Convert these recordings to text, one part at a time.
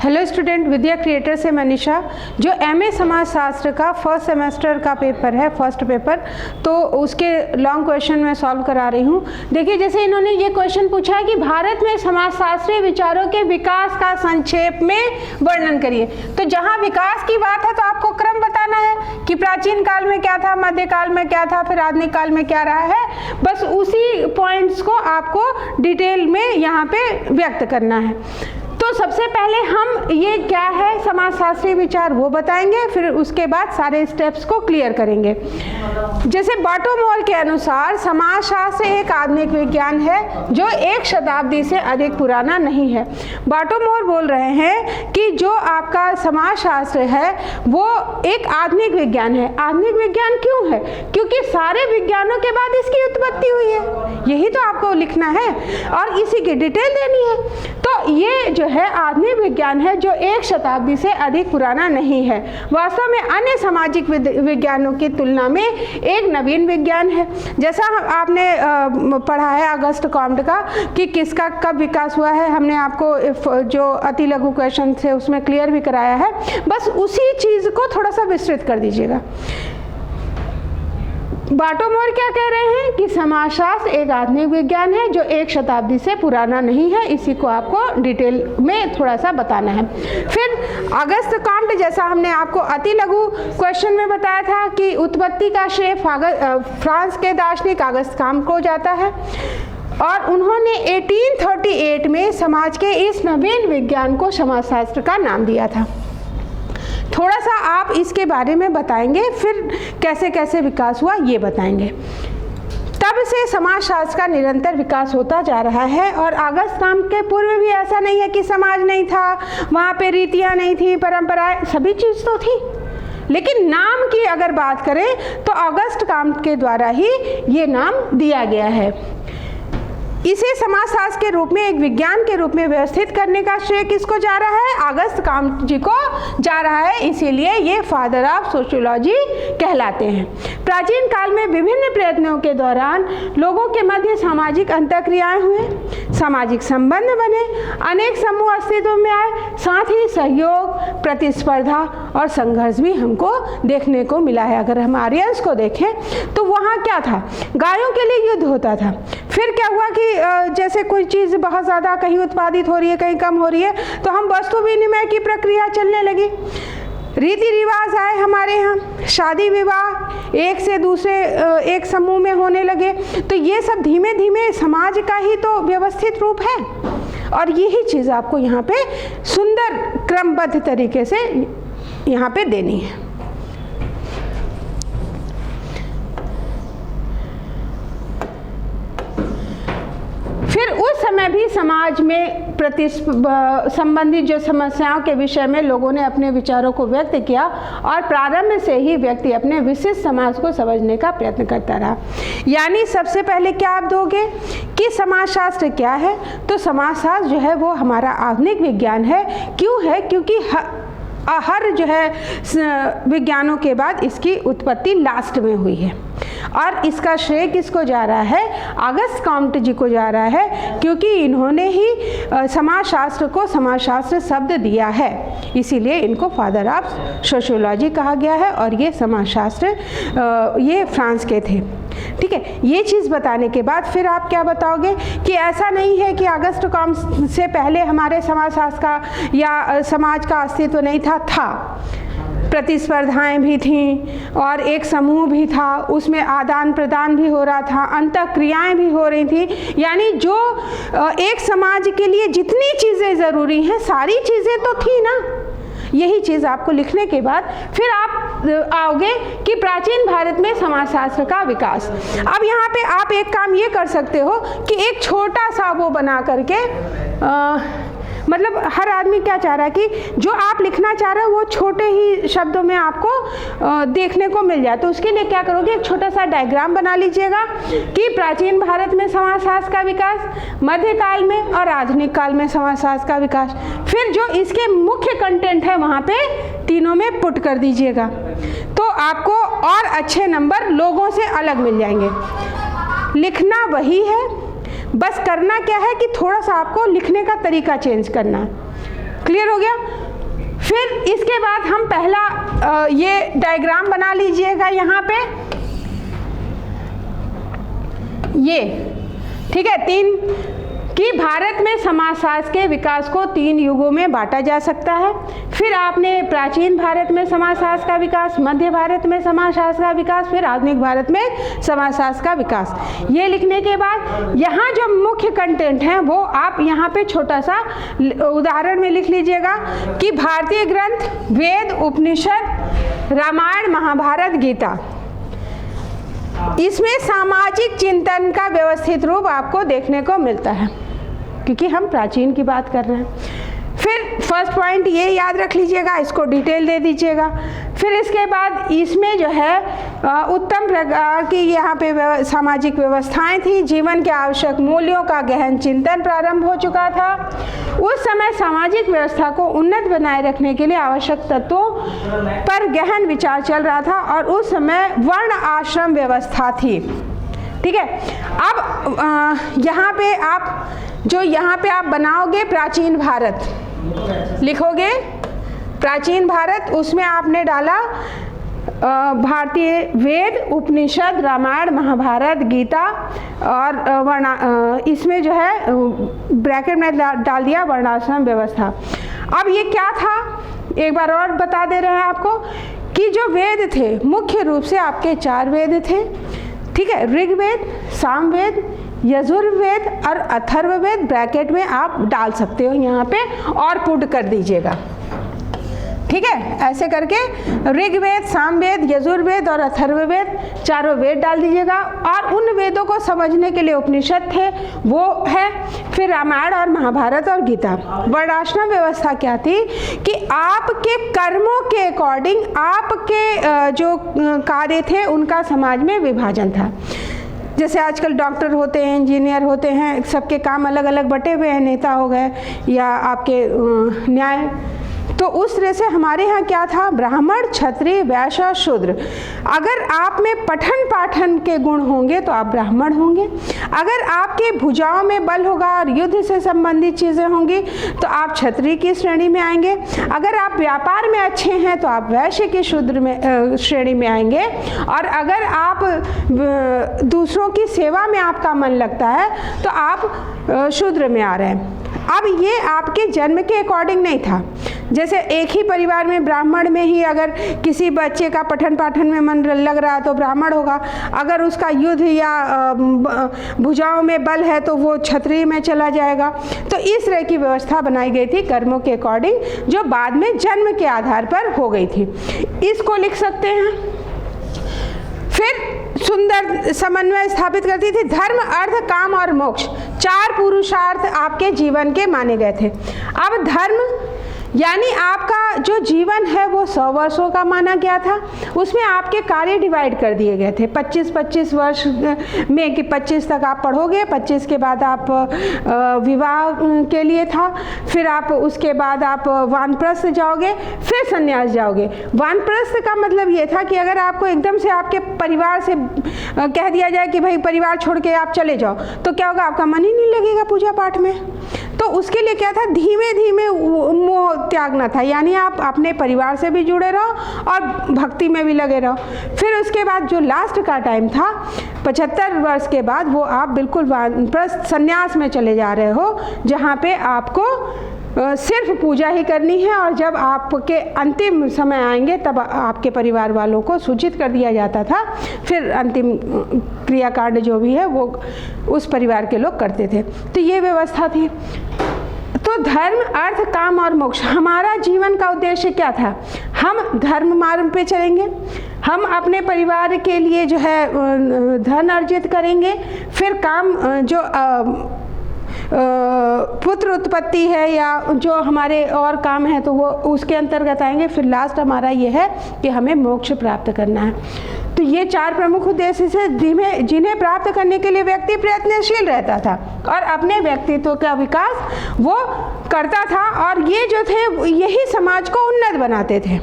Hello student, विद्या creator से मनीषा। जो MA समाजशास्त्र का फर्स्ट सेमेस्टर का पेपर है, फर्स्ट पेपर, तो उसके लॉन्ग क्वेश्चन मैं सॉल्व करा रही हूँ। देखिए, जैसे इन्होंने ये क्वेश्चन पूछा है कि भारत में समाजशास्त्रीय विचारों के विकास का संक्षेप में वर्णन करिए। तो जहाँ विकास की बात है तो आपको क्रम बताना है कि प्राचीन काल में क्या था, मध्यकाल में क्या था, फिर आधुनिक काल में क्या रहा है। बस उसी पॉइंट्स को आपको डिटेल में यहाँ पे व्यक्त करना है। तो सबसे पहले हम ये क्या है समाजशास्त्रीय विचार वो बताएंगे, फिर उसके बाद सारे स्टेप्स को क्लियर करेंगे। जैसे बाटोमोर के अनुसार समाजशास्त्र एक आधुनिक विज्ञान है जो एक शताब्दी से अधिक पुराना नहीं है। बाटोमोर बोल रहे हैं कि जो आपका समाजशास्त्र है वो एक आधुनिक विज्ञान है। आधुनिक विज्ञान क्यों है? क्योंकि सारे विज्ञानों के बाद इसकी उत्पत्ति हुई है। यही तो आपको लिखना है और इसी की डिटेल देनी है। तो ये जो है आधुनिक विज्ञान है जो एक शताब्दी से अधिक पुराना नहीं है। वास्तव में अन्य सामाजिक विज्ञानों की तुलना में एक नवीन विज्ञान है। जैसा आपने पढ़ा है अगस्त कॉम्ट का कि किसका कब विकास हुआ है, हमने आपको जो अति लघु क्वेश्चन थे उसमें क्लियर भी कराया है। बस उसी चीज़ को थोड़ा सा विस्तृत कर दीजिएगा। बाटोमोर क्या कह रहे हैं कि समाजशास्त्र एक आधुनिक विज्ञान है जो एक शताब्दी से पुराना नहीं है। इसी को आपको डिटेल में थोड़ा सा बताना है। फिर अगस्त कॉम्ट, जैसा हमने आपको अति लघु क्वेश्चन में बताया था कि उत्पत्ति का श्रेय फ्रांस के दार्शनिक अगस्त कॉम्ट को जाता है और उन्होंने 1838 में समाज के इस नवीन विज्ञान को समाजशास्त्र का नाम दिया था। थोड़ा सा आप इसके बारे में बताएंगे, फिर कैसे कैसे विकास हुआ ये बताएंगे। तब से समाजशास्त्र का निरंतर विकास होता जा रहा है और अगस्त कॉम्ट के पूर्व भी ऐसा नहीं है कि समाज नहीं था, वहाँ पे रीतियाँ नहीं थी, परंपराएं, सभी चीज़ तो थी। लेकिन नाम की अगर बात करें तो अगस्त कॉम्ट के द्वारा ही ये नाम दिया गया है। इसे समाजशास्त्र के रूप में एक विज्ञान के रूप में व्यवस्थित करने का श्रेय किसको जा रहा है? अगस्त कॉम्ट जी को जा रहा है। इसीलिए ये फादर ऑफ सोशियोलॉजी कहलाते हैं। प्राचीन काल में विभिन्न प्रयत्नों के दौरान लोगों के मध्य सामाजिक अंतःक्रियाएं हुए, सामाजिक संबंध बने, अनेक समूह अस्तित्व में आए, साथ ही सहयोग, प्रतिस्पर्धा और संघर्ष भी हमको देखने को मिला है। अगर हम आर्यंस को देखें तो वहाँ क्या था? गायों के लिए युद्ध होता था। फिर क्या हुआ कि जैसे कोई चीज़ बहुत ज़्यादा कहीं उत्पादित हो रही है, कहीं कम हो रही है, तो हम वस्तु विनिमय की प्रक्रिया चलने लगी। रीति रिवाज आए हमारे यहाँ, शादी विवाह एक से दूसरे एक समूह में होने लगे। तो ये सब धीमे धीमे समाज का ही तो व्यवस्थित रूप है और यही चीज़ आपको यहाँ पे सुंदर क्रमबद्ध तरीके से यहाँ पे देनी है। फिर उस समय भी समाज में संबंधित जो समस्याओं के विषय में लोगों ने अपने विचारों को व्यक्त किया और प्रारंभ से ही व्यक्ति अपने विशिष्ट समाज को समझने का प्रयत्न करता रहा। यानी सबसे पहले क्या आप दोगे कि समाजशास्त्र क्या है? तो समाजशास्त्र जो है वो हमारा आधुनिक विज्ञान है। क्यों है? क्योंकि हर जो है विज्ञानों के बाद इसकी उत्पत्ति लास्ट में हुई है और इसका श्रेय किसको जा रहा है? अगस्त कॉम्ट जी को जा रहा है, क्योंकि इन्होंने ही समाजशास्त्र को समाजशास्त्र शब्द दिया है। इसीलिए इनको फादर ऑफ सोशियोलॉजी कहा गया है और ये समाजशास्त्र ये फ्रांस के थे। ठीक है, ये चीज़ बताने के बाद फिर आप क्या बताओगे कि ऐसा नहीं है कि अगस्त कॉम्ट से पहले हमारे समाजशास्त्र का या समाज का अस्तित्व नहीं था। प्रतिस्पर्धाएं भी थीं और एक समूह भी था, उसमें आदान प्रदान भी हो रहा था, अंतःक्रियाएं भी हो रही थी। यानी जो एक समाज के लिए जितनी चीज़ें ज़रूरी हैं सारी चीज़ें तो थी ना। यही चीज़ आपको लिखने के बाद फिर आप आओगे कि प्राचीन भारत में समाजशास्त्र का विकास। अब यहाँ पे आप एक काम ये कर सकते हो कि एक छोटा सा वो बना करके मतलब हर आदमी क्या चाह रहा है कि जो आप लिखना चाह रहे हो वो छोटे ही शब्दों में आपको देखने को मिल जाए। तो उसके लिए क्या करोगे, एक छोटा सा डायग्राम बना लीजिएगा कि प्राचीन भारत में समाजशास्त्र का विकास, मध्यकाल में और आधुनिक काल में समाजशास्त्र का विकास। फिर जो इसके मुख्य कंटेंट है वहाँ पे तीनों में पुट कर दीजिएगा, तो आपको और अच्छे नंबर लोगों से अलग मिल जाएंगे। लिखना वही है, बस करना क्या है कि थोड़ा सा आपको लिखने का तरीका चेंज करना है। क्लियर हो गया? फिर इसके बाद हम पहला ये डायग्राम बना लीजिएगा यहाँ पे, ये ठीक है, 3 कि भारत में समाजशास्त्र के विकास को 3 युगों में बांटा जा सकता है। फिर आपने प्राचीन भारत में समाजशास्त्र का विकास, मध्य भारत में समाजशास्त्र का विकास, फिर आधुनिक भारत में समाजशास्त्र का विकास। ये लिखने के बाद यहाँ जो मुख्य कंटेंट है वो आप यहाँ पे छोटा सा उदाहरण में लिख लीजिएगा कि भारतीय ग्रंथ वेद, उपनिषद, रामायण, महाभारत, गीता, इसमें सामाजिक चिंतन का व्यवस्थित रूप आपको देखने को मिलता है, क्योंकि हम प्राचीन की बात कर रहे हैं। फिर फर्स्ट पॉइंट ये याद रख लीजिएगा, इसको डिटेल दे दीजिएगा। फिर इसके बाद इसमें जो है उत्तम प्रकार की यहाँ पे सामाजिक व्यवस्थाएं थी, जीवन के आवश्यक मूल्यों का गहन चिंतन प्रारंभ हो चुका था। उस समय सामाजिक व्यवस्था को उन्नत बनाए रखने के लिए आवश्यक तत्वों पर गहन विचार चल रहा था और उस समय वर्ण आश्रम व्यवस्था थी। ठीक है, अब यहाँ पे आप जो यहाँ पे आप बनाओगे प्राचीन भारत लिखोगे, प्राचीन भारत, उसमें आपने डाला भारतीय वेद, उपनिषद, रामायण, महाभारत, गीता और इसमें जो है ब्रैकेट में डाल दिया वर्णाश्रम व्यवस्था। अब ये क्या था, एक बार और बता दे रहे हैं आपको कि जो वेद थे मुख्य रूप से आपके 4 वेद थे। ठीक है, ऋग्वेद, सामवेद, यजुर्वेद और अथर्ववेद ब्रैकेट में आप डाल सकते हो यहाँ पे और पुट कर दीजिएगा। ठीक है, ऐसे करके ऋग्वेद, सामवेद, यजुर्वेद और अथर्ववेद चारों वेद डाल दीजिएगा। और उन वेदों को समझने के लिए उपनिषद थे, वो है। फिर रामायण और महाभारत और गीता। वर्णाश्रम व्यवस्था क्या थी कि आपके कर्मों के अकॉर्डिंग आपके जो कार्य थे उनका समाज में विभाजन था। जैसे आजकल डॉक्टर होते हैं, इंजीनियर होते हैं, सबके काम अलग अलग बटे हुए हैं, नेता हो गए या आपके न्याय। तो उस तरह से हमारे यहाँ क्या था, ब्राह्मण, क्षत्रिय, वैश्य और शूद्र। अगर आप में पठन पाठन के गुण होंगे तो आप ब्राह्मण होंगे, अगर आपके भुजाओं में बल होगा और युद्ध से संबंधित चीज़ें होंगी तो आप क्षत्रिय की श्रेणी में आएंगे, अगर आप व्यापार में अच्छे हैं तो आप वैश्य की शूद्र में श्रेणी में आएंगे, और अगर आप दूसरों की सेवा में आपका मन लगता है तो आप शूद्र में आ रहे हैं। अब ये आपके जन्म के अकॉर्डिंग नहीं था। जैसे एक ही परिवार में ब्राह्मण में ही अगर किसी बच्चे का पठन पाठन में मन लग रहा है तो ब्राह्मण होगा, अगर उसका युद्ध या भुजाओं में बल है तो वो क्षत्रिय में चला जाएगा। तो इस तरह की व्यवस्था बनाई गई थी कर्मों के अकॉर्डिंग, जो बाद में जन्म के आधार पर हो गई थी। इसको लिख सकते हैं। फिर सुंदर समन्वय स्थापित करती थी। धर्म, अर्थ, काम और मोक्ष 4 पुरुषार्थ आपके जीवन के माने गए थे। अब धर्म यानी आपका जो जीवन है वो 100 वर्षों का माना गया था। उसमें आपके कार्य डिवाइड कर दिए गए थे 25-25 वर्ष में, कि 25 तक आप पढ़ोगे, 25 के बाद आप विवाह के लिए था, फिर आप उसके बाद आप वानप्रस्थ जाओगे, फिर संन्यास जाओगे। वानप्रस्थ का मतलब ये था कि अगर आपको एकदम से आपके परिवार से कह दिया जाए कि भाई परिवार छोड़ के आप चले जाओ, तो क्या होगा, आपका मन ही नहीं लगेगा पूजा पाठ में। तो उसके लिए क्या था, धीमे धीमे मोह त्यागना था, यानी आप अपने परिवार से भी जुड़े रहो और भक्ति में भी लगे रहो। फिर उसके बाद जो लास्ट का टाइम था 75 वर्ष के बाद, वो आप बिल्कुल वानप्रस्थ संन्यास में चले जा रहे हो, जहाँ पे आपको सिर्फ पूजा ही करनी है, और जब आपके अंतिम समय आएंगे तब आपके परिवार वालों को सूचित कर दिया जाता था। फिर अंतिम क्रियाकांड जो भी है वो उस परिवार के लोग करते थे। तो ये व्यवस्था थी। तो धर्म, अर्थ, काम और मोक्ष, हमारा जीवन का उद्देश्य क्या था, हम धर्म मार्ग पे चलेंगे, हम अपने परिवार के लिए जो है धन अर्जित करेंगे, फिर काम जो पुत्र उत्पत्ति है या जो हमारे और काम है तो वो उसके अंतर्गत आएंगे। फिर लास्ट हमारा ये है कि हमें मोक्ष प्राप्त करना है। तो ये 4 प्रमुख उद्देश्य से जिन्हें प्राप्त करने के लिए व्यक्ति प्रयत्नशील रहता था और अपने व्यक्तित्व का विकास वो करता था, और ये जो थे यही समाज को उन्नत बनाते थे।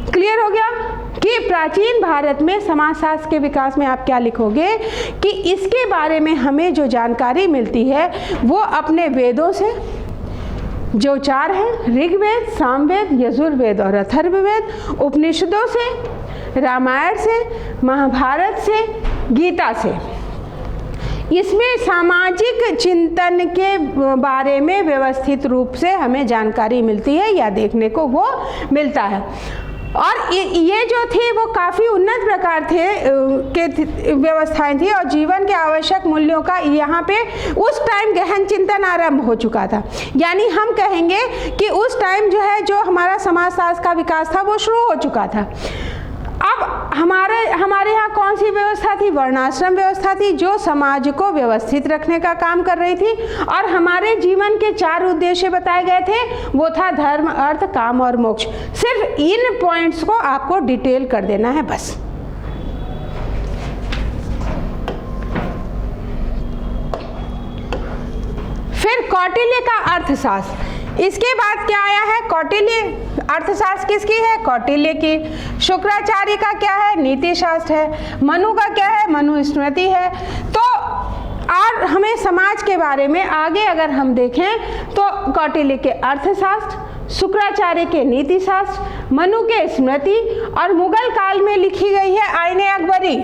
क्लियर हो गया कि प्राचीन भारत में समाजशास्त्र के विकास में आप क्या लिखोगे कि इसके बारे में हमें जो जानकारी मिलती है वो अपने वेदों से, जो 4 हैं, ऋग्वेद, सामवेद, यजुर्वेद और अथर्ववेद, उपनिषदों से, रामायण से, महाभारत से, गीता से। इसमें सामाजिक चिंतन के बारे में व्यवस्थित रूप से हमें जानकारी मिलती है या देखने को वो मिलता है। और ये जो थी वो काफ़ी उन्नत प्रकार के व्यवस्थाएं थी और जीवन के आवश्यक मूल्यों का यहाँ पे उस टाइम गहन चिंतन आरंभ हो चुका था। यानी हम कहेंगे कि उस टाइम जो है जो हमारा समाजशास्त्र का विकास था वो शुरू हो चुका था। अब हमारे यहाँ कौन सी व्यवस्था थी? वर्णाश्रम व्यवस्था थी जो समाज को व्यवस्थित रखने का काम कर रही थी। और हमारे जीवन के 4 उद्देश्य बताए गए थे, वो था धर्म, अर्थ, काम और मोक्ष। सिर्फ इन पॉइंट्स को आपको डिटेल कर देना है बस। फिर कौटिल्य का अर्थशास्त्र, इसके बाद क्या आया है? कौटिल्य अर्थशास्त्र किसकी है? कौटिल्य की। शुक्राचार्य का क्या है? नीति शास्त्र है। मनु का क्या है? मनुस्मृति है। तो और हमें समाज के बारे में आगे अगर हम देखें तो कौटिल्य के अर्थशास्त्र, शुक्राचार्य के नीति शास्त्र, मनु के स्मृति और मुगल काल में लिखी गई है आईने अकबरी।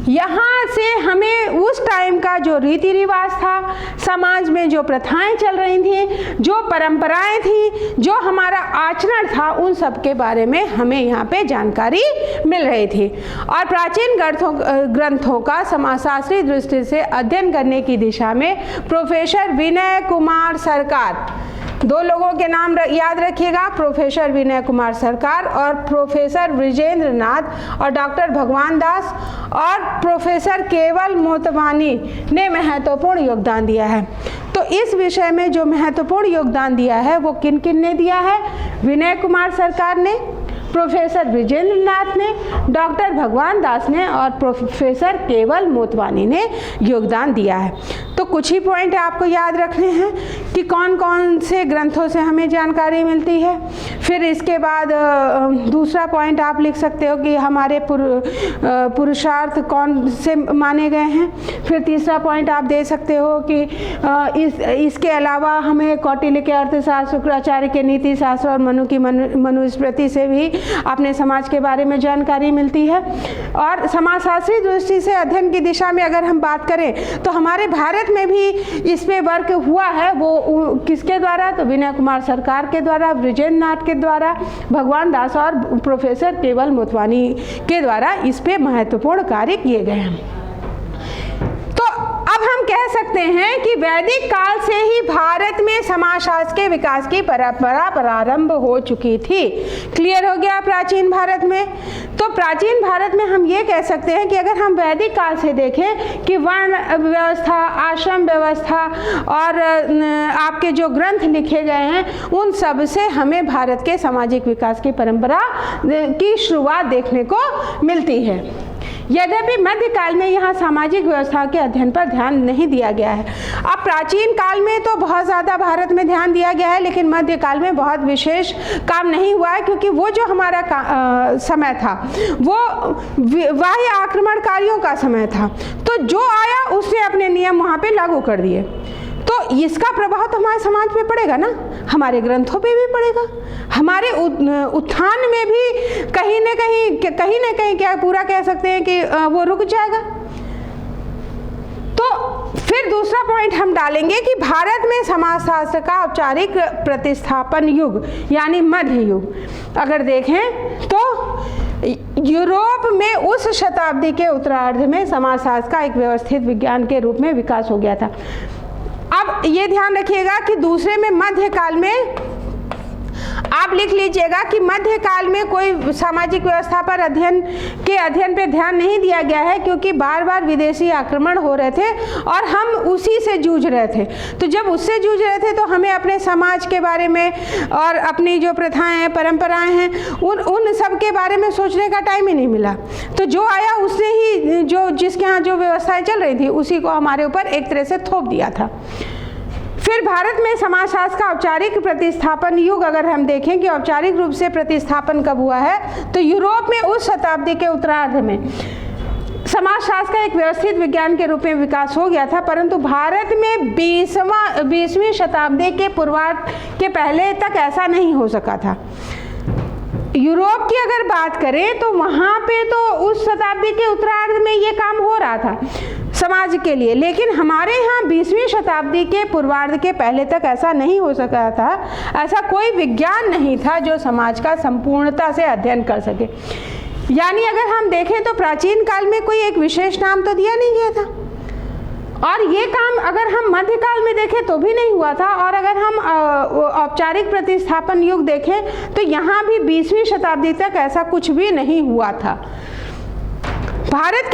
यहाँ से हमें उस टाइम का जो रीति रिवाज था, समाज में जो प्रथाएं चल रही थी, जो परंपराएं थी, जो हमारा आचरण था, उन सब के बारे में हमें यहाँ पे जानकारी मिल रही थी। और प्राचीन ग्रंथों का समाजशास्त्रीय दृष्टि से अध्ययन करने की दिशा में प्रोफेसर विनय कुमार सरकार, 2 लोगों के नाम याद रखिएगा, प्रोफेसर विनय कुमार सरकार और प्रोफेसर विजेंद्र नाथ और डॉक्टर भगवान दास और प्रोफेसर केवल मोतवानी ने महत्वपूर्ण योगदान दिया है। तो इस विषय में जो महत्वपूर्ण योगदान दिया है वो किन किन ने दिया है? विनय कुमार सरकार ने, प्रोफेसर विजेंद्र नाथ ने, डॉक्टर भगवान दास ने और प्रोफेसर केवल मोतवानी ने योगदान दिया है। तो कुछ ही पॉइंट आपको याद रखने हैं कि कौन कौन से ग्रंथों से हमें जानकारी मिलती है। फिर इसके बाद दूसरा पॉइंट आप लिख सकते हो कि हमारे पुरुषार्थ कौन से माने गए हैं। फिर तीसरा पॉइंट आप दे सकते हो कि इसके अलावा हमें कौटिल्य के अर्थशास्त्र, शुक्राचार्य के नीति शास्त्र और मनु की मनुस्मृति से भी अपने समाज के बारे में जानकारी मिलती है। और समाजशास्त्रीय दृष्टि से अध्ययन की दिशा में अगर हम बात करें तो हमारे भारत में भी इस पे वर्क हुआ है। वो किसके द्वारा? तो विनय कुमार सरकार के द्वारा, विजेंद्र नाथ के द्वारा, भगवान दास और प्रोफेसर केवल मोतवानी के द्वारा इस पे महत्वपूर्ण कार्य किए गए हैं। तो अब हम कह सकते हैं कि वैदिक काल से ही भारत में समाजशास्त्र के विकास की परंपरा प्रारंभ हो चुकी थी। क्लियर हो गया प्राचीन भारत में? तो प्राचीन भारत में हम ये कह सकते हैं कि अगर हम वैदिक काल से देखें कि वर्ण व्यवस्था, आश्रम व्यवस्था और आपके जो ग्रंथ लिखे गए हैं उन सब से हमें भारत के सामाजिक विकास की परंपरा की शुरुआत देखने को मिलती है। यद्यपि मध्यकाल में यहाँ सामाजिक व्यवस्था के अध्ययन पर ध्यान नहीं दिया गया है। अब प्राचीन काल में तो बहुत ज़्यादा भारत में ध्यान दिया गया है, लेकिन मध्यकाल में बहुत विशेष काम नहीं हुआ है, क्योंकि वो जो हमारा समय था वो बाह्य आक्रमणकारियों का समय था। तो जो आया उसने अपने नियम वहाँ पे लागू कर दिए। तो इसका प्रभाव तो हमारे समाज पे पड़ेगा ना, हमारे ग्रंथों पे भी पड़ेगा, हमारे उत्थान में भी कहीं न कहीं क्या पूरा कह सकते हैं कि वो रुक जाएगा। तो फिर दूसरा पॉइंट हम डालेंगे कि भारत में समाजशास्त्र का औपचारिक प्रतिस्थापन युग यानी मध्य युग अगर देखें तो यूरोप में उस शताब्दी के उत्तरार्ध में समाजशास्त्र का एक व्यवस्थित विज्ञान के रूप में विकास हो गया था। अब ये ध्यान रखिएगा कि दूसरे में मध्यकाल में आप लिख लीजिएगा कि मध्यकाल में कोई सामाजिक व्यवस्था पर अध्ययन पे ध्यान नहीं दिया गया है, क्योंकि बार बार विदेशी आक्रमण हो रहे थे और हम उसी से जूझ रहे थे। तो जब उससे जूझ रहे थे तो हमें अपने समाज के बारे में और अपनी जो प्रथाएं हैं, परंपराएं हैं, उन सब के बारे में सोचने का टाइम ही नहीं मिला। तो जो आया उसने ही जिसके यहाँ जो व्यवस्थाएं चल रही थी उसी को हमारे ऊपर एक तरह से थोप दिया था। फिर भारत में समाजशास्त्र का औपचारिक प्रतिस्थापन युग अगर हम देखें कि औपचारिक रूप से प्रतिस्थापन कब हुआ है, तो यूरोप में उस शताब्दी के उत्तरार्ध में समाजशास्त्र का एक व्यवस्थित विज्ञान के रूप में विकास हो गया था, परंतु भारत में 20वीं शताब्दी के पूर्वार्ध के पहले तक ऐसा नहीं हो सका था। यूरोप की अगर बात करें तो वहाँ पे तो उस शताब्दी के उत्तरार्ध में ये काम हो रहा था समाज के लिए, लेकिन हमारे यहाँ 20वीं शताब्दी के पूर्वार्ध के पहले तक ऐसा नहीं हो सका था। ऐसा कोई विज्ञान नहीं था जो समाज का संपूर्णता से अध्ययन कर सके। यानी अगर हम देखें तो प्राचीन काल में कोई एक विशेष नाम तो दिया नहीं गया था, और ये काम अगर हम मध्यकाल में देखें तो भी नहीं हुआ था, और अगर हम औपचारिक प्रतिस्थापन युग देखें तो यहाँ भी 20वीं शताब्दी तक ऐसा कुछ भी नहीं हुआ था। भारत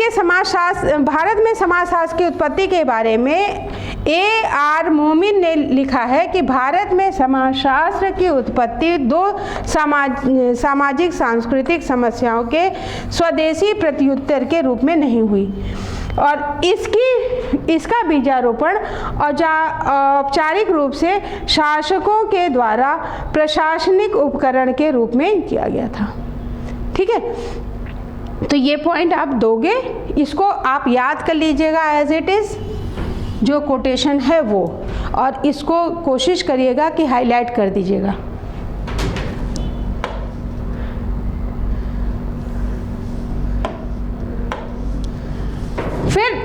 में समाजशास्त्र की उत्पत्ति के बारे में A.R. मोमिन ने लिखा है कि भारत में समाजशास्त्र की उत्पत्ति दो सामाजिक सांस्कृतिक समस्याओं के स्वदेशी प्रत्युत्तर के रूप में नहीं हुई, और इसका बीजारोपण औपचारिक रूप से शासकों के द्वारा प्रशासनिक उपकरण के रूप में किया गया था। ठीक है, तो ये पॉइंट आप दोगे, इसको आप याद कर लीजिएगा एज इट इज़, जो कोटेशन है वो, और इसको कोशिश करिएगा कि हाईलाइट कर दीजिएगा। फिर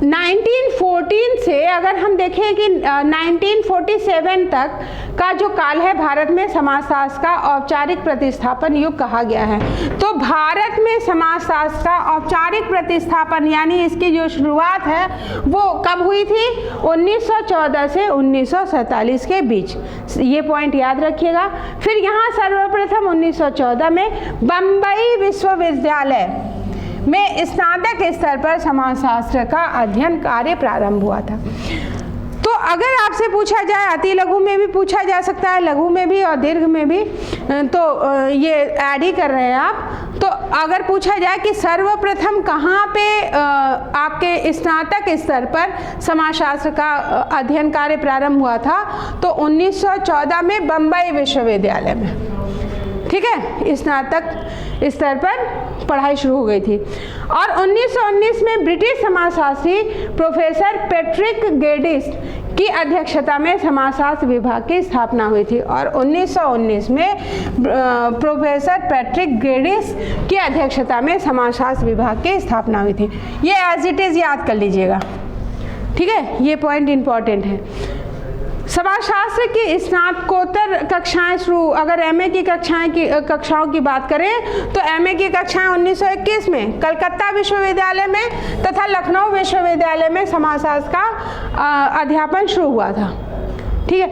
1914 से अगर हम देखें कि 1947 तक का जो काल है भारत में समाजशास्त्र का औपचारिक प्रतिस्थापन युग कहा गया है। तो भारत में समाजशास्त्र का औपचारिक प्रतिस्थापन यानी इसकी जो शुरुआत है वो कब हुई थी? 1914 से 1947 के बीच, ये पॉइंट याद रखिएगा। फिर यहाँ सर्वप्रथम 1914 में बम्बई विश्वविद्यालय में स्नातक स्तर पर समाजशास्त्र का अध्ययन कार्य प्रारंभ हुआ था। तो अगर आपसे पूछा जाए, अति लघु में भी पूछा जा सकता है, लघु में भी और दीर्घ में भी, तो ये ऐड ही कर रहे हैं आप। तो अगर पूछा जाए कि सर्वप्रथम कहाँ पे आपके स्नातक स्तर पर समाजशास्त्र का अध्ययन कार्य प्रारंभ हुआ था, तो 1914 में बम्बई विश्वविद्यालय में, ठीक है, स्नातक स्तर पर पढ़ाई शुरू हो गई थी। और 1919 में ब्रिटिश समाजशास्त्री प्रोफेसर पैट्रिक गेडिस की अध्यक्षता में समाजशास्त्र विभाग की स्थापना हुई थी, और 1919 में प्रोफेसर पैट्रिक गेडिस की अध्यक्षता में समाजशास्त्र विभाग की स्थापना हुई थी। ये एज इट इज़ याद कर लीजिएगा, ठीक है, ये पॉइंट इंपॉर्टेंट है। समाजशास्त्र की स्नातकोत्तर कक्षाएं शुरू, अगर एमए की कक्षाओं की बात करें तो एमए की कक्षाएं 1921 में कलकत्ता विश्वविद्यालय में तथा लखनऊ विश्वविद्यालय में समाजशास्त्र का अध्यापन शुरू हुआ था। ठीक है,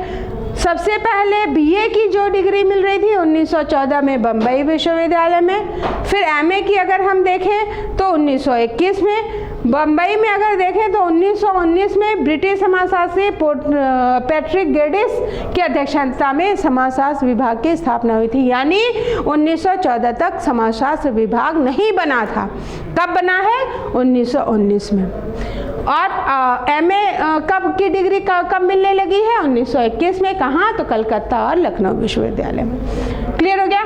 सबसे पहले बीए की जो डिग्री मिल रही थी 1914 में बम्बई विश्वविद्यालय में। फिर एमए की अगर हम देखें तो 1921 में। बम्बई में अगर देखें तो 1919 में ब्रिटिश समाजशास्त्री पैट्रिक गेडिस की अध्यक्षता में समाजशास्त्र विभाग की स्थापना हुई थी। यानी 1914 तक समाजशास्त्र विभाग नहीं बना था। कब बना है? 1919 में। और एमए कब की डिग्री कब मिलने लगी है? 1921 में। कहाँ? तो कलकत्ता और लखनऊ विश्वविद्यालय में। क्लियर हो गया?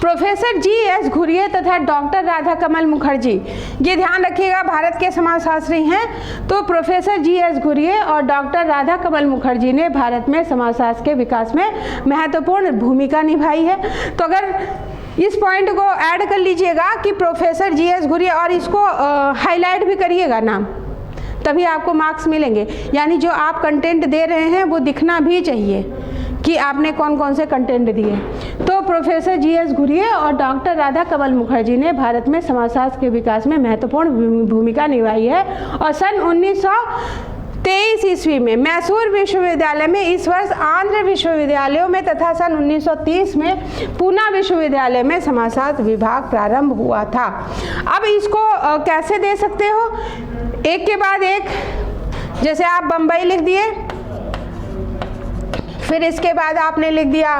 Professor GS. घुरिये तथा डॉक्टर राधाकमल मुखर्जी, ये ध्यान रखिएगा, भारत के समाजशास्त्री हैं। तो प्रोफेसर जी.एस. घुरिये और डॉक्टर राधाकमल मुखर्जी ने भारत में समाजशास्त्र के विकास में महत्वपूर्ण भूमिका निभाई है। तो अगर इस पॉइंट को ऐड कर लीजिएगा कि प्रोफेसर जी.एस. घुरिये, और इसको हाईलाइट भी करिएगा नाम, तभी आपको मार्क्स मिलेंगे। यानी जो आप कंटेंट दे रहे हैं वो दिखना भी चाहिए कि आपने कौन कौन से कंटेंट दिए। तो प्रोफेसर जी.एस. घुरिये और डॉक्टर राधाकमल मुखर्जी ने भारत में समाजशास्त्र के विकास में महत्वपूर्ण भूमिका निभाई है। और सन 1923 ईस्वी में मैसूर विश्वविद्यालय में, इस वर्ष आंध्र विश्वविद्यालयों में तथा सन 1930 में पूना विश्वविद्यालय में समाजशास्त्र विभाग प्रारंभ हुआ था। अब इसको कैसे दे सकते हो? एक के बाद एक, जैसे आप बम्बई लिख दिए, फिर इसके बाद आपने लिख दिया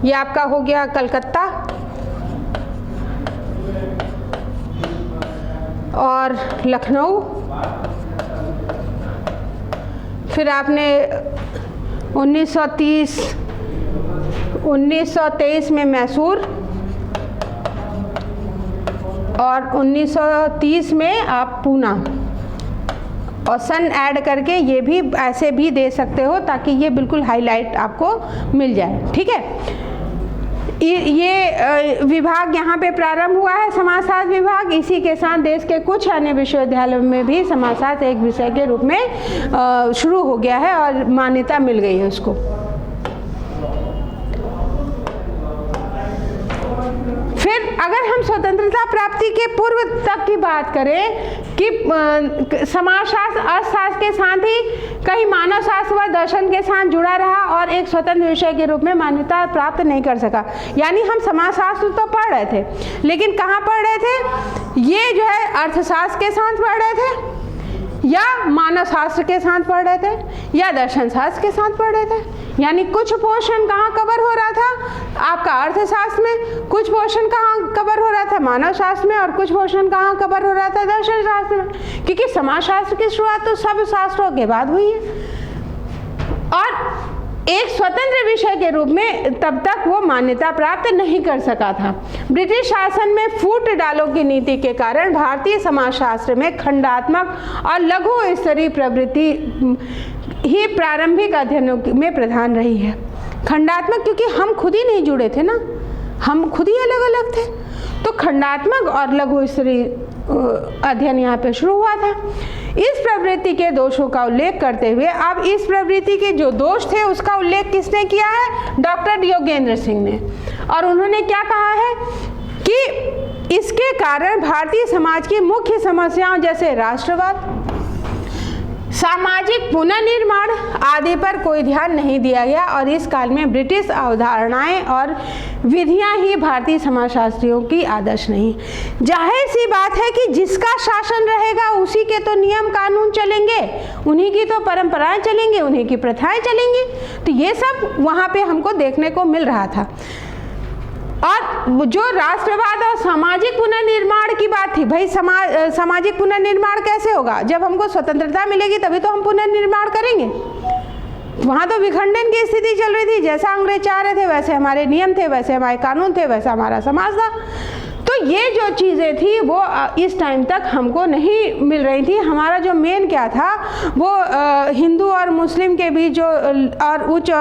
ये आपका हो गया कलकत्ता, और लखनऊ, फिर आपने 1923 में मैसूर, और 1930 में आप पूना, और सन ऐड करके ये भी ऐसे भी दे सकते हो ताकि ये बिल्कुल हाईलाइट आपको मिल जाए, ठीक है। ये विभाग यहाँ पे प्रारंभ हुआ है, समाजशास्त्र विभाग। इसी के साथ देश के कुछ अन्य विश्वविद्यालयों में भी समाजशास्त्र एक विषय के रूप में शुरू हो गया है और मान्यता मिल गई है उसको। फिर अगर हम स्वतंत्रता प्राप्ति के पूर्व तक की बात करें कि समाजशास्त्र अर्थशास्त्र के साथ ही कहीं मानव शास्त्र व दर्शन के साथ जुड़ा रहा और एक स्वतंत्र विषय के रूप में मान्यता प्राप्त नहीं कर सका। यानी हम समाजशास्त्र तो पढ़ रहे थे, लेकिन कहाँ पढ़ रहे थे? ये जो है अर्थशास्त्र के साथ पढ़ रहे थे, या मानव शास्त्र के साथ पढ़ रहे थे, या दर्शन शास्त्र के साथ पढ़ रहे थे। यानी कुछ पोर्शन कहाँ कवर हो रहा था आपका अर्थशास्त्र में, कुछ पोर्शन कहाँ कवर हो रहा था मानव शास्त्र में, और कुछ पोर्शन कहाँ कवर हो रहा था दर्शन शास्त्र में, क्योंकि समाजशास्त्र की शुरुआत तो सब शास्त्रों के बाद हुई है। और एक स्वतंत्र विषय के रूप में तब तक वो मान्यता प्राप्त नहीं कर सका था। ब्रिटिश शासन में फूट डालो की नीति के कारण भारतीय समाजशास्त्र में खंडात्मक और लघु स्तरीय प्रवृत्ति ही प्रारंभिक अध्ययनों में प्रधान रही है। खंडात्मक क्योंकि हम खुद ही नहीं जुड़े थे ना, हम खुद ही अलग अलग थे, तो खंडात्मक और लघु स्तरीय अध्ययन यहाँ पे शुरू हुआ था। इस प्रवृत्ति के दोषों का उल्लेख करते हुए, अब इस प्रवृत्ति के जो दोष थे उसका उल्लेख किसने किया है? डॉक्टर योगेंद्र सिंह ने। और उन्होंने क्या कहा है कि इसके कारण भारतीय समाज की मुख्य समस्याओं जैसे राष्ट्रवाद, सामाजिक पुनर्निर्माण आदि पर कोई ध्यान नहीं दिया गया, और इस काल में ब्रिटिश अवधारणाएं और विधियां ही भारतीय समाजशास्त्रियों की आदर्श नहीं। जाहिर सी बात है कि जिसका शासन रहेगा उसी के तो नियम कानून चलेंगे, उन्हीं की तो परंपराएं चलेंगी, उन्हीं की प्रथाएं चलेंगी। तो ये सब वहाँ पे हमको देखने को मिल रहा था। और जो राष्ट्रवाद और सामाजिक पुनर्निर्माण की बात थी, भाई सामाजिक पुनर्निर्माण कैसे होगा? जब हमको स्वतंत्रता मिलेगी तभी तो हम पुनर्निर्माण करेंगे। वहाँ तो विखंडन की स्थिति चल रही थी, जैसा अंग्रेज चाह रहे थे वैसे हमारे नियम थे, वैसे हमारे कानून थे, वैसा हमारा समाज था। तो ये जो चीज़ें थी वो इस टाइम तक हमको नहीं मिल रही थी। हमारा जो मेन क्या था वो हिंदू और मुस्लिम के बीच जो और उच्च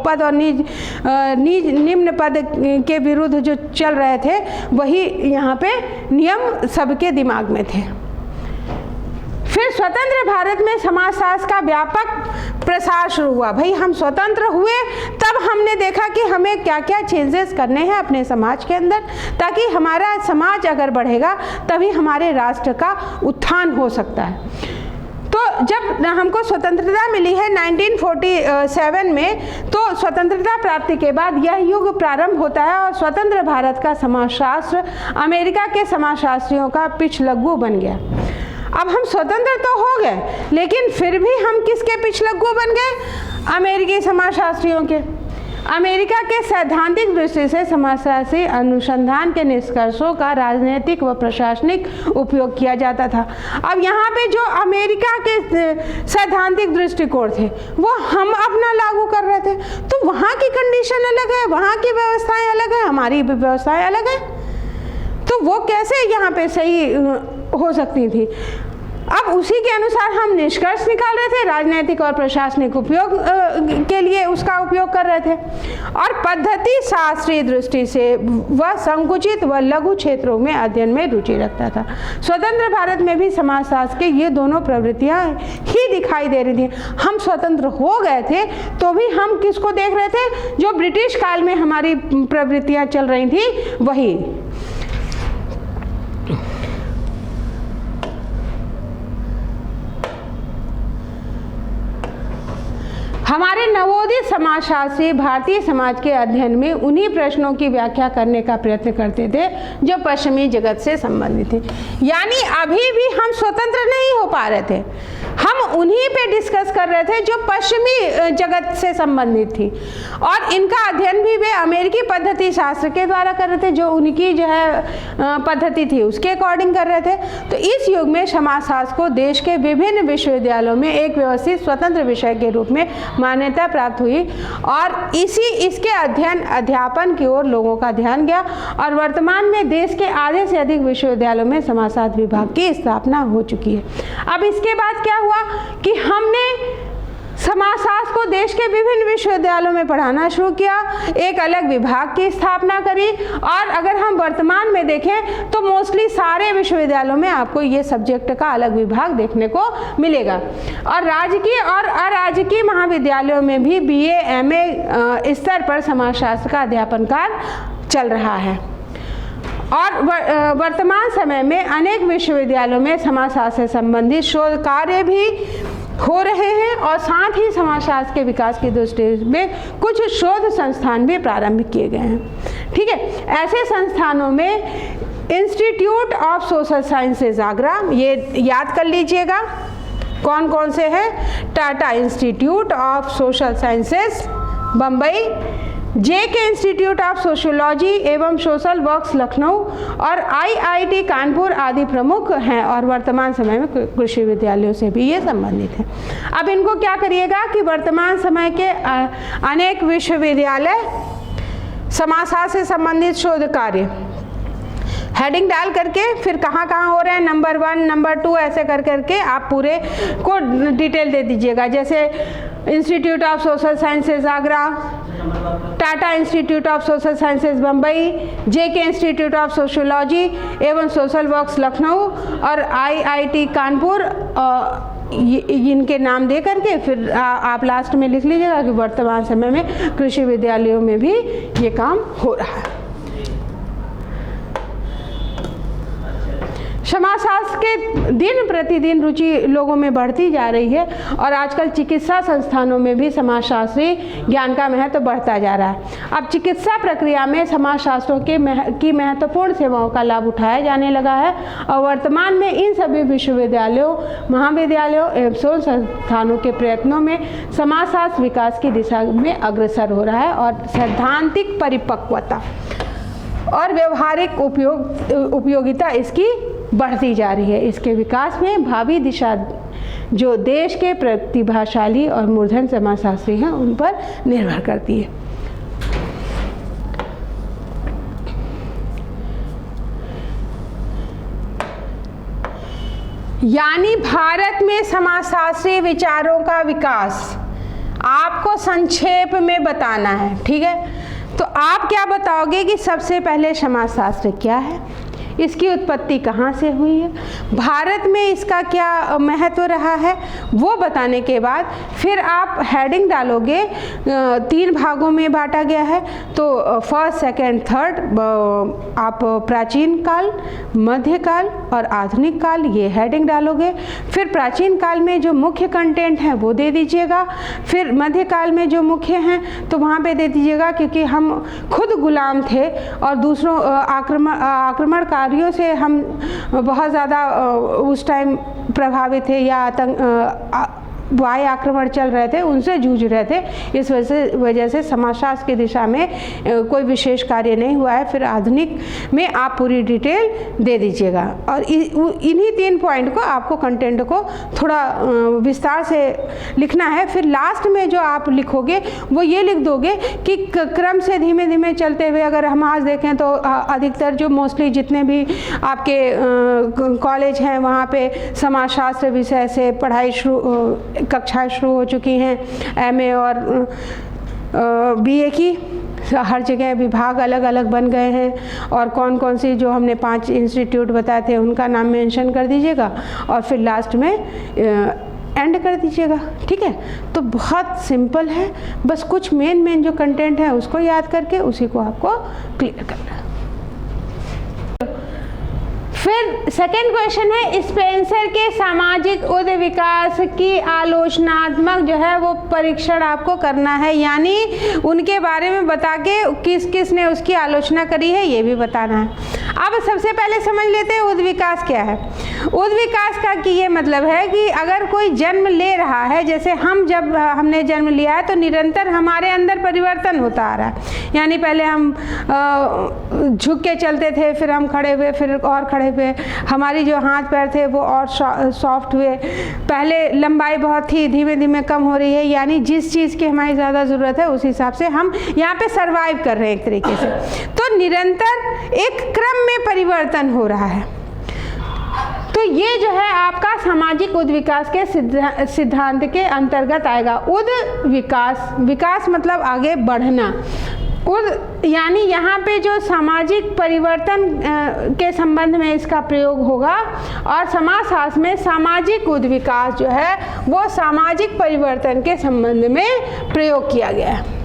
पद और निम्न पद के विरुद्ध जो चल रहे थे, वही यहाँ पे नियम सबके दिमाग में थे। फिर स्वतंत्र भारत में समाजशास्त्र का व्यापक प्रसार शुरू हुआ। भाई हम स्वतंत्र हुए तब हमने देखा कि हमें क्या क्या चेंजेस करने हैं अपने समाज के अंदर, ताकि हमारा समाज अगर बढ़ेगा तभी हमारे राष्ट्र का उत्थान हो सकता है। तो जब हमको स्वतंत्रता मिली है 1947 में, तो स्वतंत्रता प्राप्ति के बाद यह युग प्रारंभ होता है और स्वतंत्र भारत का समाजशास्त्र अमेरिका के समाजशास्त्रियों का पिछलग्गू बन गया। अब हम स्वतंत्र तो हो गए, लेकिन फिर भी हम किसके पिछलग्गू बन गए? अमेरिकी समाजशास्त्रियों के। अमेरिका के सैद्धांतिक दृष्टि से समाजशास्त्री अनुसंधान के निष्कर्षों का राजनीतिक व प्रशासनिक उपयोग किया जाता था। अब यहाँ पे जो अमेरिका के सैद्धांतिक दृष्टिकोण थे वो हम अपना लागू कर रहे थे, तो वहाँ की कंडीशन अलग है, वहाँ की व्यवस्थाएं अलग है, हमारी व्यवस्थाएं अलग है, तो वो कैसे यहाँ पे सही हो सकती थी? अब उसी के अनुसार हम निष्कर्ष निकाल रहे थे, राजनीतिक और प्रशासनिक उपयोग के लिए उसका उपयोग कर रहे थे। और पद्धति शास्त्रीय दृष्टि से वह संकुचित व लघु क्षेत्रों में अध्ययन में रुचि रखता था। स्वतंत्र भारत में भी समाजशास्त्र के ये दोनों प्रवृत्तियां ही दिखाई दे रही थी। हम स्वतंत्र हो गए थे तो भी हम किसको देख रहे थे? जो ब्रिटिश काल में हमारी प्रवृत्तियां चल रही थी वही। हमारे नवोदित समाजशास्त्री भारतीय समाज के अध्ययन में उन्हीं प्रश्नों की व्याख्या करने का प्रयत्न करते थे जो पश्चिमी जगत से संबंधित थे। यानी अभी भी हम स्वतंत्र नहीं हो पा रहे थे, हम उन्हीं पे डिस्कस कर रहे थे जो पश्चिमी जगत से संबंधित थी, और इनका अध्ययन भी वे अमेरिकी पद्धति शास्त्र के द्वारा कर रहे थे, जो उनकी जो है पद्धति थी उसके अकॉर्डिंग कर रहे थे। तो इस युग में समाजशास्त्र को देश के विभिन्न विश्वविद्यालयों में एक व्यवस्थित स्वतंत्र विषय के रूप में मान्यता प्राप्त हुई, और इसके अध्ययन अध्यापन की ओर लोगों का ध्यान गया, और वर्तमान में देश के आधे से अधिक विश्वविद्यालयों में समाजशास्त्र विभाग की स्थापना हो चुकी है। अब इसके बाद क्या हुआ कि हमने समाजशास्त्र को देश के विभिन्न विश्वविद्यालयों में पढ़ाना शुरू किया, एक अलग विभाग की स्थापना करी, और अगर हम वर्तमान में देखें तो मोस्टली सारे विश्वविद्यालयों में आपको ये सब्जेक्ट का अलग विभाग देखने को मिलेगा, और राजकीय और अराजकीय महाविद्यालयों में भी BA MA स्तर पर समाजशास्त्र का अध्यापन कार्य चल रहा है। और वर्तमान समय में अनेक विश्वविद्यालयों में समाजशास्त्र से संबंधित शोध कार्य भी हो रहे हैं, और साथ ही समाजशास्त्र के विकास की दृष्टि में कुछ शोध संस्थान भी प्रारंभ किए गए हैं। ठीक है, ऐसे संस्थानों में institute of social sciences Agra, ये याद कर लीजिएगा कौन कौन से हैं, Tata institute of social sciences Bombay, JK institute of sociology एवं सोशल वर्क्स लखनऊ, और IIT कानपुर आदि प्रमुख हैं, और वर्तमान समय में कृषि विद्यालयों से भी ये संबंधित हैं। अब इनको क्या करिएगा कि वर्तमान समय के अनेक विश्वविद्यालय समाजशास्त्र से संबंधित शोध कार्य हेडिंग डाल करके फिर कहाँ कहाँ हो रहे हैं, नंबर 1 नंबर 2 ऐसे कर करके आप पूरे को डिटेल दे दीजिएगा। जैसे institute of social sciences Agra, Tata institute of social sciences Bombay, JK institute of sociology एवं सोशल वर्क्स लखनऊ, और IIT कानपुर, इनके नाम दे करके फिर आप लास्ट में लिख लीजिएगा कि वर्तमान समय में कृषि विद्यालयों में भी ये काम हो रहा है। समाजशास्त्र के दिन प्रतिदिन रुचि लोगों में बढ़ती जा रही है, और आजकल चिकित्सा संस्थानों में भी समाजशास्त्री ज्ञान का महत्व बढ़ता जा रहा है। अब चिकित्सा प्रक्रिया में समाजशास्त्रों की महत्वपूर्ण सेवाओं का लाभ उठाया जाने लगा है, और वर्तमान में इन सभी विश्वविद्यालयों, महाविद्यालयों एवं शोध संस्थानों के प्रयत्नों में समाजशास्त्र विकास की दिशा में अग्रसर हो रहा है, और सैद्धांतिक परिपक्वता और व्यवहारिक उपयोगिता इसकी बढ़ती जा रही है। इसके विकास में भावी दिशा जो देश के प्रतिभाशाली और मूर्धन समाजशास्त्री हैं उन पर निर्भर करती है। यानी भारत में समाजशास्त्रीय विचारों का विकास आपको संक्षेप में बताना है। ठीक है, तो आप क्या बताओगे कि सबसे पहले समाजशास्त्र क्या है, इसकी उत्पत्ति कहाँ से हुई है, भारत में इसका क्या महत्व रहा है, वो बताने के बाद फिर आप हेडिंग डालोगे। 3 भागों में बांटा गया है, तो फर्स्ट, सेकंड, थर्ड आप प्राचीन काल, मध्यकाल और आधुनिक काल, ये हेडिंग डालोगे। फिर प्राचीन काल में जो मुख्य कंटेंट है वो दे दीजिएगा, फिर मध्यकाल में जो मुख्य हैं तो वहाँ पे दे दीजिएगा, क्योंकि हम खुद गुलाम थे और दूसरों आक्रमणकारियों से हम बहुत ज़्यादा उस टाइम प्रभावित थे, या वायु आक्रमण चल रहे थे, उनसे जूझ रहे थे। इस वजह से समाजशास्त्र की दिशा में कोई विशेष कार्य नहीं हुआ है। फिर आधुनिक में आप पूरी डिटेल दे दीजिएगा, और इन्हीं 3 पॉइंट को आपको कंटेंट को थोड़ा विस्तार से लिखना है। फिर लास्ट में जो आप लिखोगे वो ये लिख दोगे कि क्रम से धीमे धीमे चलते हुए, अगर हम आज देखें तो अधिकतर जो मोस्टली जितने भी आपके कॉलेज हैं वहाँ पे समाजशास्त्र विषय से पढ़ाई कक्षाएं शुरू हो चुकी हैं, MA और BA की। हर जगह विभाग अलग अलग बन गए हैं, और कौन कौन सी जो हमने 5 इंस्टीट्यूट बताए थे उनका नाम मेंशन कर दीजिएगा, और फिर लास्ट में एंड कर दीजिएगा। ठीक है, तो बहुत सिंपल है, बस कुछ मेन जो कंटेंट है उसको याद करके उसी को आपको क्लियर करना है। फिर सेकंड क्वेश्चन है, स्पेंसर के सामाजिक उद्विकास की आलोचनात्मक जो है वो परीक्षण आपको करना है, यानी उनके बारे में बता के किस किस ने उसकी आलोचना करी है ये भी बताना है। अब सबसे पहले समझ लेते हैं उद्विकास क्या है। उद्विकास का कि ये मतलब है कि अगर कोई जन्म ले रहा है, जैसे जब हमने जन्म लिया है तो निरंतर हमारे अंदर परिवर्तन होता आ रहा है, यानी पहले हम झुक के चलते थे, फिर हम खड़े हुए, फिर और खड़े हुए, हमारी जो हाथ पैर थे वो और सॉफ्ट हुए, पहले लंबाई बहुत थी, धीमे धीमे कम हो रही है, यानी जिस चीज़ की हमारी ज़्यादा ज़रूरत है उस हिसाब से हम यहाँ पे सरवाइव कर रहे हैं एक तरीके से। तो निरंतर एक क्रम में परिवर्तन हो रहा है। तो ये जो है आपका सामाजिक उद्विकास के सिद्धांत के अंतर्गत आएगा। उद्विकास, विकास मतलब आगे बढ़ना, यानी यहाँ पे जो सामाजिक परिवर्तन के संबंध में इसका प्रयोग होगा, और समाजशास्त्र में सामाजिक उद्विकास जो है वो सामाजिक परिवर्तन के संबंध में प्रयोग किया गया है।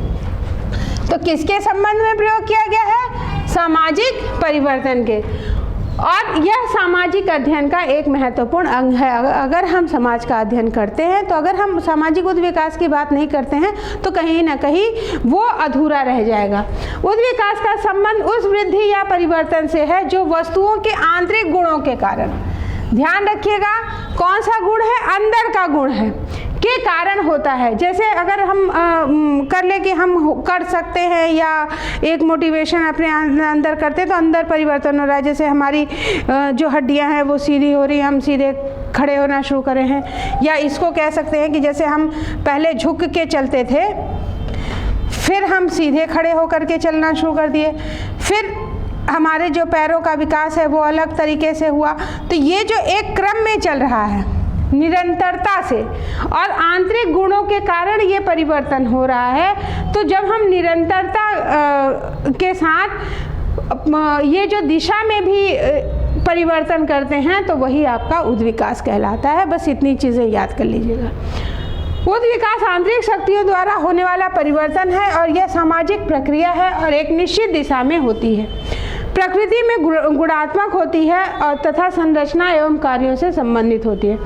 तो किसके संबंध में प्रयोग किया गया है? सामाजिक परिवर्तन के। और यह सामाजिक अध्ययन का एक महत्वपूर्ण अंग है। अगर हम समाज का अध्ययन करते हैं तो अगर हम सामाजिक उद्विकास की बात नहीं करते हैं तो कहीं ना कहीं वो अधूरा रह जाएगा। उद्विकास का संबंध उस वृद्धि या परिवर्तन से है जो वस्तुओं के आंतरिक गुणों के कारण, ध्यान रखिएगा कौन सा गुण है? अंदर का गुण है, के कारण होता है। जैसे अगर हम कर ले कि हम कर सकते हैं या एक मोटिवेशन अपने अंदर करते तो अंदर परिवर्तन हो रहा है। जैसे हमारी जो हड्डियां हैं वो सीधी हो रही हैं, हम सीधे खड़े होना शुरू करे हैं। या इसको कह सकते हैं कि जैसे हम पहले झुक के चलते थे, फिर हम सीधे खड़े होकर के चलना शुरू कर दिए, फिर हमारे जो पैरों का विकास है वो अलग तरीके से हुआ। तो ये जो एक क्रम में चल रहा है निरंतरता से, और आंतरिक गुणों के कारण ये परिवर्तन हो रहा है। तो जब हम निरंतरता के साथ ये जो दिशा में भी परिवर्तन करते हैं तो वही आपका उद्विकास कहलाता है। बस इतनी चीज़ें याद कर लीजिएगा। उद्विकास आंतरिक शक्तियों द्वारा होने वाला परिवर्तन है और यह सामाजिक प्रक्रिया है और एक निश्चित दिशा में होती है। प्रकृति में गुणात्मक होती है और तथा संरचना एवं कार्यों से संबंधित होती है।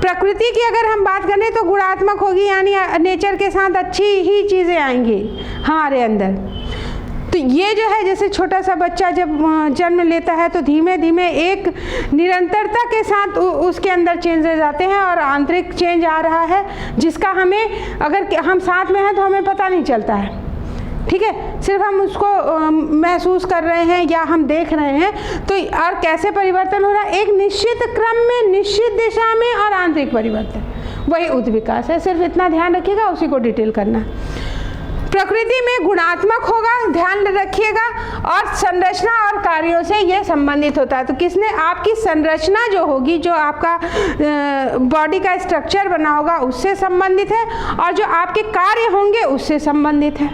प्रकृति की अगर हम बात करें तो गुणात्मक होगी, यानी नेचर के साथ अच्छी ही चीज़ें आएंगी हमारे अंदर। तो ये जो है, जैसे छोटा सा बच्चा जब जन्म लेता है तो धीमे धीमे एक निरंतरता के साथ उसके अंदर चेंजेस आते हैं और आंतरिक चेंज आ रहा है, जिसका हमें अगर हम साथ में हैं तो हमें पता नहीं चलता है। ठीक है, सिर्फ हम उसको महसूस कर रहे हैं या हम देख रहे हैं। तो और कैसे परिवर्तन हो रहा है? एक निश्चित क्रम में, निश्चित दिशा में और आंतरिक परिवर्तन, वही उद्विकास है। सिर्फ इतना ध्यान रखिएगा, उसी को डिटेल करना है। प्रकृति में गुणात्मक होगा, ध्यान रखिएगा, और संरचना और कार्यों से यह संबंधित होता है। तो किसने? आपकी संरचना जो होगी, जो आपका बॉडी का स्ट्रक्चर बना होगा उससे संबंधित है, और जो आपके कार्य होंगे उससे संबंधित है।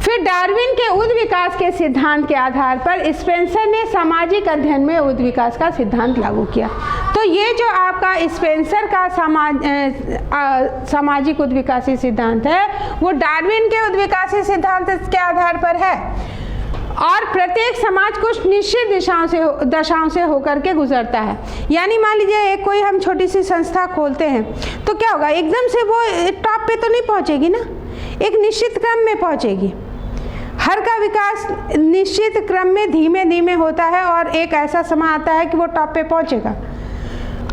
फिर डार्विन के उद्विकास के सिद्धांत के आधार पर स्पेंसर ने सामाजिक अध्ययन में उद्विकास का सिद्धांत लागू किया। तो ये जो आपका स्पेंसर का सामाजिक उद्विकासी सिद्धांत है वो डार्विन के उद्विकासी सिद्धांत के आधार पर है। और प्रत्येक समाज कुछ निश्चित दशाओं से होकर के गुजरता है। यानी मान लीजिए एक कोई हम छोटी सी संस्था खोलते हैं तो क्या होगा, एकदम से वो टॉप पे तो नहीं पहुंचेगी ना, एक निश्चित क्रम में पहुंचेगी। हर का विकास निश्चित क्रम में धीमे धीमे होता है और एक ऐसा समय आता है कि वो टॉप पे पहुंचेगा।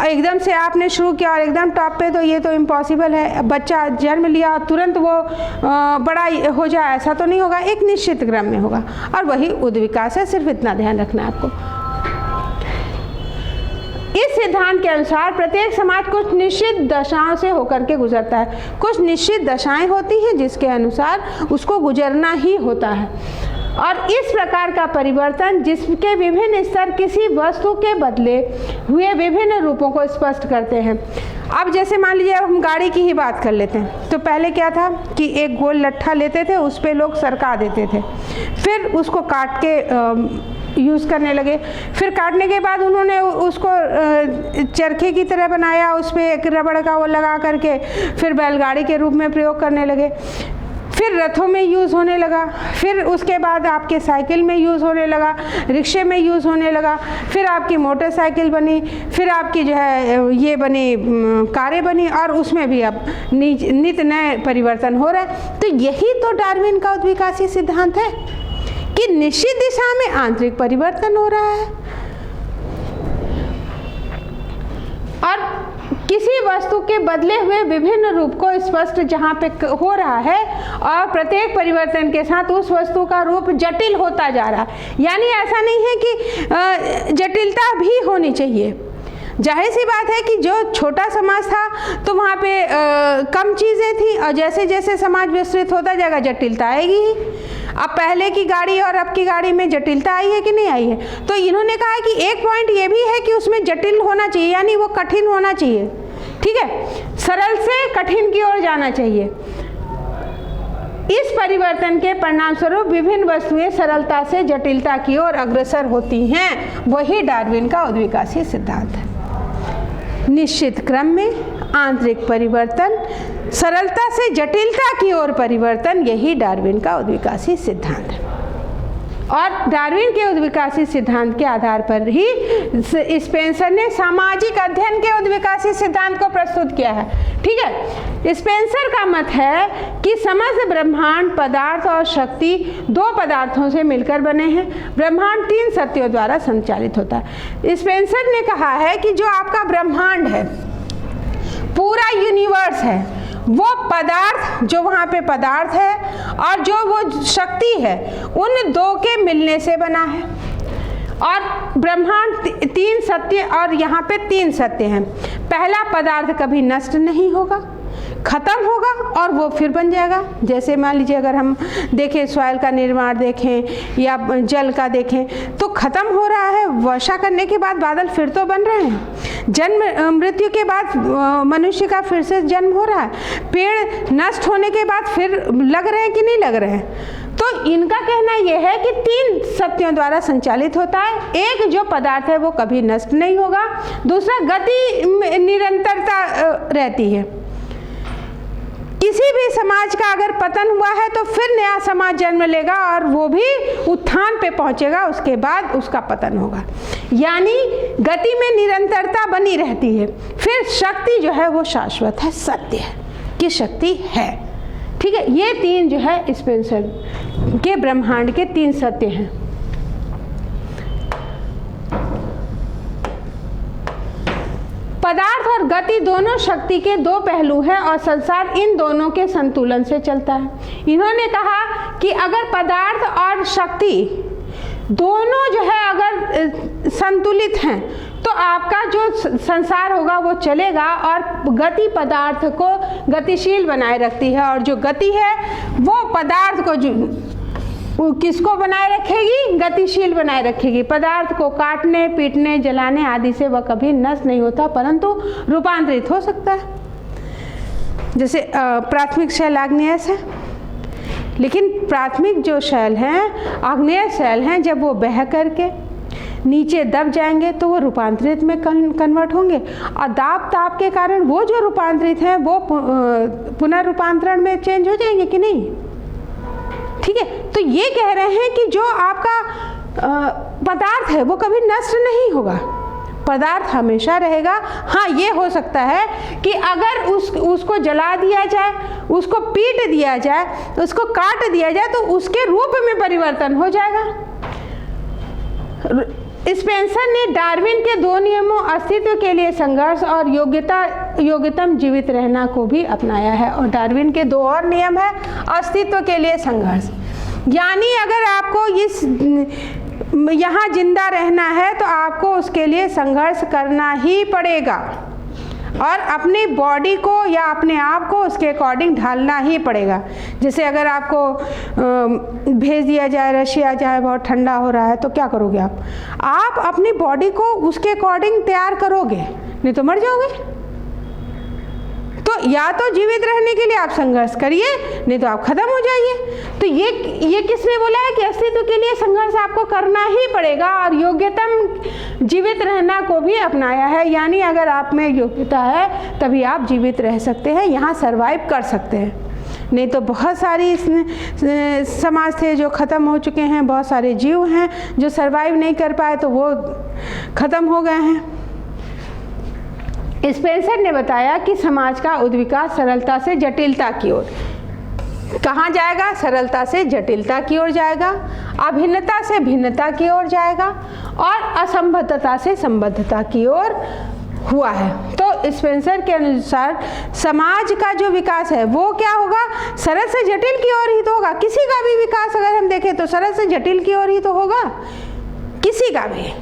एकदम से आपने शुरू किया और एकदम टॉप पे, तो ये तो इम्पॉसिबल है। बच्चा जन्म लिया तुरंत वो बड़ा हो जाए, ऐसा तो नहीं होगा, एक निश्चित क्रम में होगा, और वही उद्विकास है। सिर्फ इतना ध्यान रखना है आपको। इस सिद्धांत के अनुसार प्रत्येक समाज कुछ निश्चित दशाओं से होकर के गुजरता है। कुछ निश्चित दशाएं होती हैं जिसके अनुसार उसको गुजरना ही होता है, और इस प्रकार का परिवर्तन जिसके विभिन्न स्तर किसी वस्तु के बदले हुए विभिन्न रूपों को स्पष्ट करते हैं। अब जैसे मान लीजिए अब हम गाड़ी की ही बात कर लेते हैं, तो पहले क्या था कि एक गोल लट्ठा लेते थे, उस पे लोग सरका देते थे, फिर उसको काट के यूज़ करने लगे। फिर काटने के बाद उन्होंने उसको चरखे की तरह बनाया, उस पर एक रबड़ का वो लगा करके फिर बैलगाड़ी के रूप में प्रयोग करने लगे। फिर रथों में यूज़ होने लगा, फिर उसके बाद आपके साइकिल में यूज़ होने लगा, रिक्शे में यूज़ होने लगा, फिर आपकी मोटरसाइकिल बनी, फिर आपकी जो है ये बनी कारें बनी, और उसमें भी अब नित नए परिवर्तन हो रहा है। तो यही तो डार्विन का उद्विकासी सिद्धांत है कि निश्चित दिशा में आंतरिक परिवर्तन हो रहा है, और किसी वस्तु के बदले हुए विभिन्न रूप को स्पष्ट जहाँ पे हो रहा है, और प्रत्येक परिवर्तन के साथ उस वस्तु का रूप जटिल होता जा रहा है। यानी ऐसा नहीं है कि जटिलता भी होनी चाहिए। जाहिर सी बात है कि जो छोटा समाज था तो वहाँ पे कम चीज़ें थी, और जैसे जैसे समाज विस्तृत होता जाएगा जटिलता आएगी ही। अब पहले की गाड़ी और अब की गाड़ी में जटिलता आई है कि नहीं आई है? तो इन्होंने कहा है कि एक पॉइंट ये भी है कि उसमें जटिल होना चाहिए, यानी वो कठिन होना चाहिए। ठीक है, सरल से कठिन की ओर जाना चाहिए। इस परिवर्तन के परिणाम स्वरूप विभिन्न वस्तुएं सरलता से जटिलता की ओर अग्रसर होती हैं। वही डार्विन का उद्विकासी सिद्धांत है। निश्चित क्रम में आंतरिक परिवर्तन, सरलता से जटिलता की ओर परिवर्तन, यही डार्विन का उद्विकासी सिद्धांत है। और डार्विन के उद्विकासी सिद्धांत के आधार पर ही स्पेंसर ने सामाजिक अध्ययन के उद्विकासी सिद्धांत को प्रस्तुत किया है। ठीक है, स्पेंसर का मत है कि समस्त ब्रह्मांड, पदार्थ और शक्ति दो पदार्थों से मिलकर बने हैं। ब्रह्मांड तीन सत्यों द्वारा संचालित होता है। स्पेंसर ने कहा है कि जो आपका ब्रह्मांड है, पूरा यूनिवर्स है, वो पदार्थ, जो वहाँ पे पदार्थ है और जो वो शक्ति है, उन दो के मिलने से बना है। और ब्रह्मांड तीन सत्य, और यहाँ पे तीन सत्य हैं। पहला, पदार्थ कभी नष्ट नहीं होगा, खत्म होगा और वो फिर बन जाएगा। जैसे मान लीजिए अगर हम देखें, सॉइल का निर्माण देखें या जल का देखें, तो खत्म हो रहा है, वर्षा करने के बाद बादल फिर तो बन रहे हैं। जन्म मृत्यु के बाद मनुष्य का फिर से जन्म हो रहा है। पेड़ नष्ट होने के बाद फिर लग रहे हैं कि नहीं लग रहे हैं। तो इनका कहना यह है कि तीन सत्यों द्वारा संचालित होता है। एक जो पदार्थ है वो कभी नष्ट नहीं होगा, दूसरा गति निरंतरता रहती है। किसी भी समाज का अगर पतन हुआ है तो फिर नया समाज जन्म लेगा और वो भी उत्थान पे पहुंचेगा, उसके बाद उसका पतन होगा। यानी गति में निरंतरता बनी रहती है। फिर शक्ति जो है वो शाश्वत है, सत्य है कि शक्ति है। ठीक है, ये तीन जो है स्पेंसर के ब्रह्मांड के तीन सत्य हैं। पदार्थ और गति दोनों शक्ति के दो पहलू हैं और संसार इन दोनों के संतुलन से चलता है। इन्होंने कहा कि अगर पदार्थ और शक्ति दोनों जो है अगर संतुलित हैं तो आपका जो संसार होगा वो चलेगा। और गति पदार्थ को गतिशील बनाए रखती है, और जो गति है वो पदार्थ को वो किसको बनाए रखेगी? गतिशील बनाए रखेगी। पदार्थ को काटने, पीटने, जलाने आदि से वह कभी नष्ट नहीं होता, परंतु रूपांतरित हो सकता है। जैसे प्राथमिक शैल आग्नेय है, लेकिन प्राथमिक जो शैल हैं, आग्नेय शैल हैं, जब वो बह करके नीचे दब जाएंगे तो वो रूपांतरित में कन्वर्ट होंगे, और दाब ताप के कारण वो जो रूपांतरित हैं वो पुनर्रूपांतरण में चेंज हो जाएंगे कि नहीं? ठीक है, तो ये कह रहे हैं कि जो आपका पदार्थ है वो कभी नष्ट नहीं होगा, पदार्थ हमेशा रहेगा। हाँ, ये हो सकता है कि अगर उसको जला दिया जाए, उसको पीट दिया जाए, उसको काट दिया जाए तो उसके रूप में परिवर्तन हो जाएगा। स्पेंसर ने डार्विन के दो नियमों, अस्तित्व के लिए संघर्ष और योग्यतम जीवित रहना को भी अपनाया है। और डार्विन के दो और नियम है, अस्तित्व के लिए संघर्ष, यानी अगर आपको यहाँ जिंदा रहना है तो आपको उसके लिए संघर्ष करना ही पड़ेगा, और अपनी बॉडी को या अपने आप को उसके अकॉर्डिंग ढालना ही पड़ेगा। जैसे अगर आपको भेज दिया जाए रशिया जाए, बहुत ठंडा हो रहा है, तो क्या करोगे आप अपनी बॉडी को उसके अकॉर्डिंग तैयार करोगे, नहीं तो मर जाओगे। तो या तो जीवित रहने के लिए आप संघर्ष करिए, नहीं तो आप खत्म हो जाइए। तो ये किसने बोला है कि अस्तित्व के लिए संघर्ष आपको करना ही पड़ेगा, और योग्यतम जीवित रहना को भी अपनाया है। यानी अगर आप में योग्यता है तभी आप जीवित रह सकते हैं, यहाँ सरवाइव कर सकते हैं। नहीं तो बहुत सारी समाज थे जो ख़त्म हो चुके हैं, बहुत सारे जीव हैं जो सरवाइव नहीं कर पाए तो वो ख़त्म हो गए हैं। स्पेंसर ने बताया कि समाज का उद्विकास सरलता से जटिलता की ओर कहाँ जाएगा? सरलता से जटिलता की ओर जाएगा, अभिन्नता से भिन्नता की ओर जाएगा और असंबद्धता से संबद्धता की ओर हुआ है। तो स्पेंसर के अनुसार समाज का जो विकास है वो क्या होगा? सरल से जटिल की ओर ही तो होगा। किसी का भी विकास अगर हम देखें तो सरल से जटिल की ओर ही तो होगा, किसी का भी।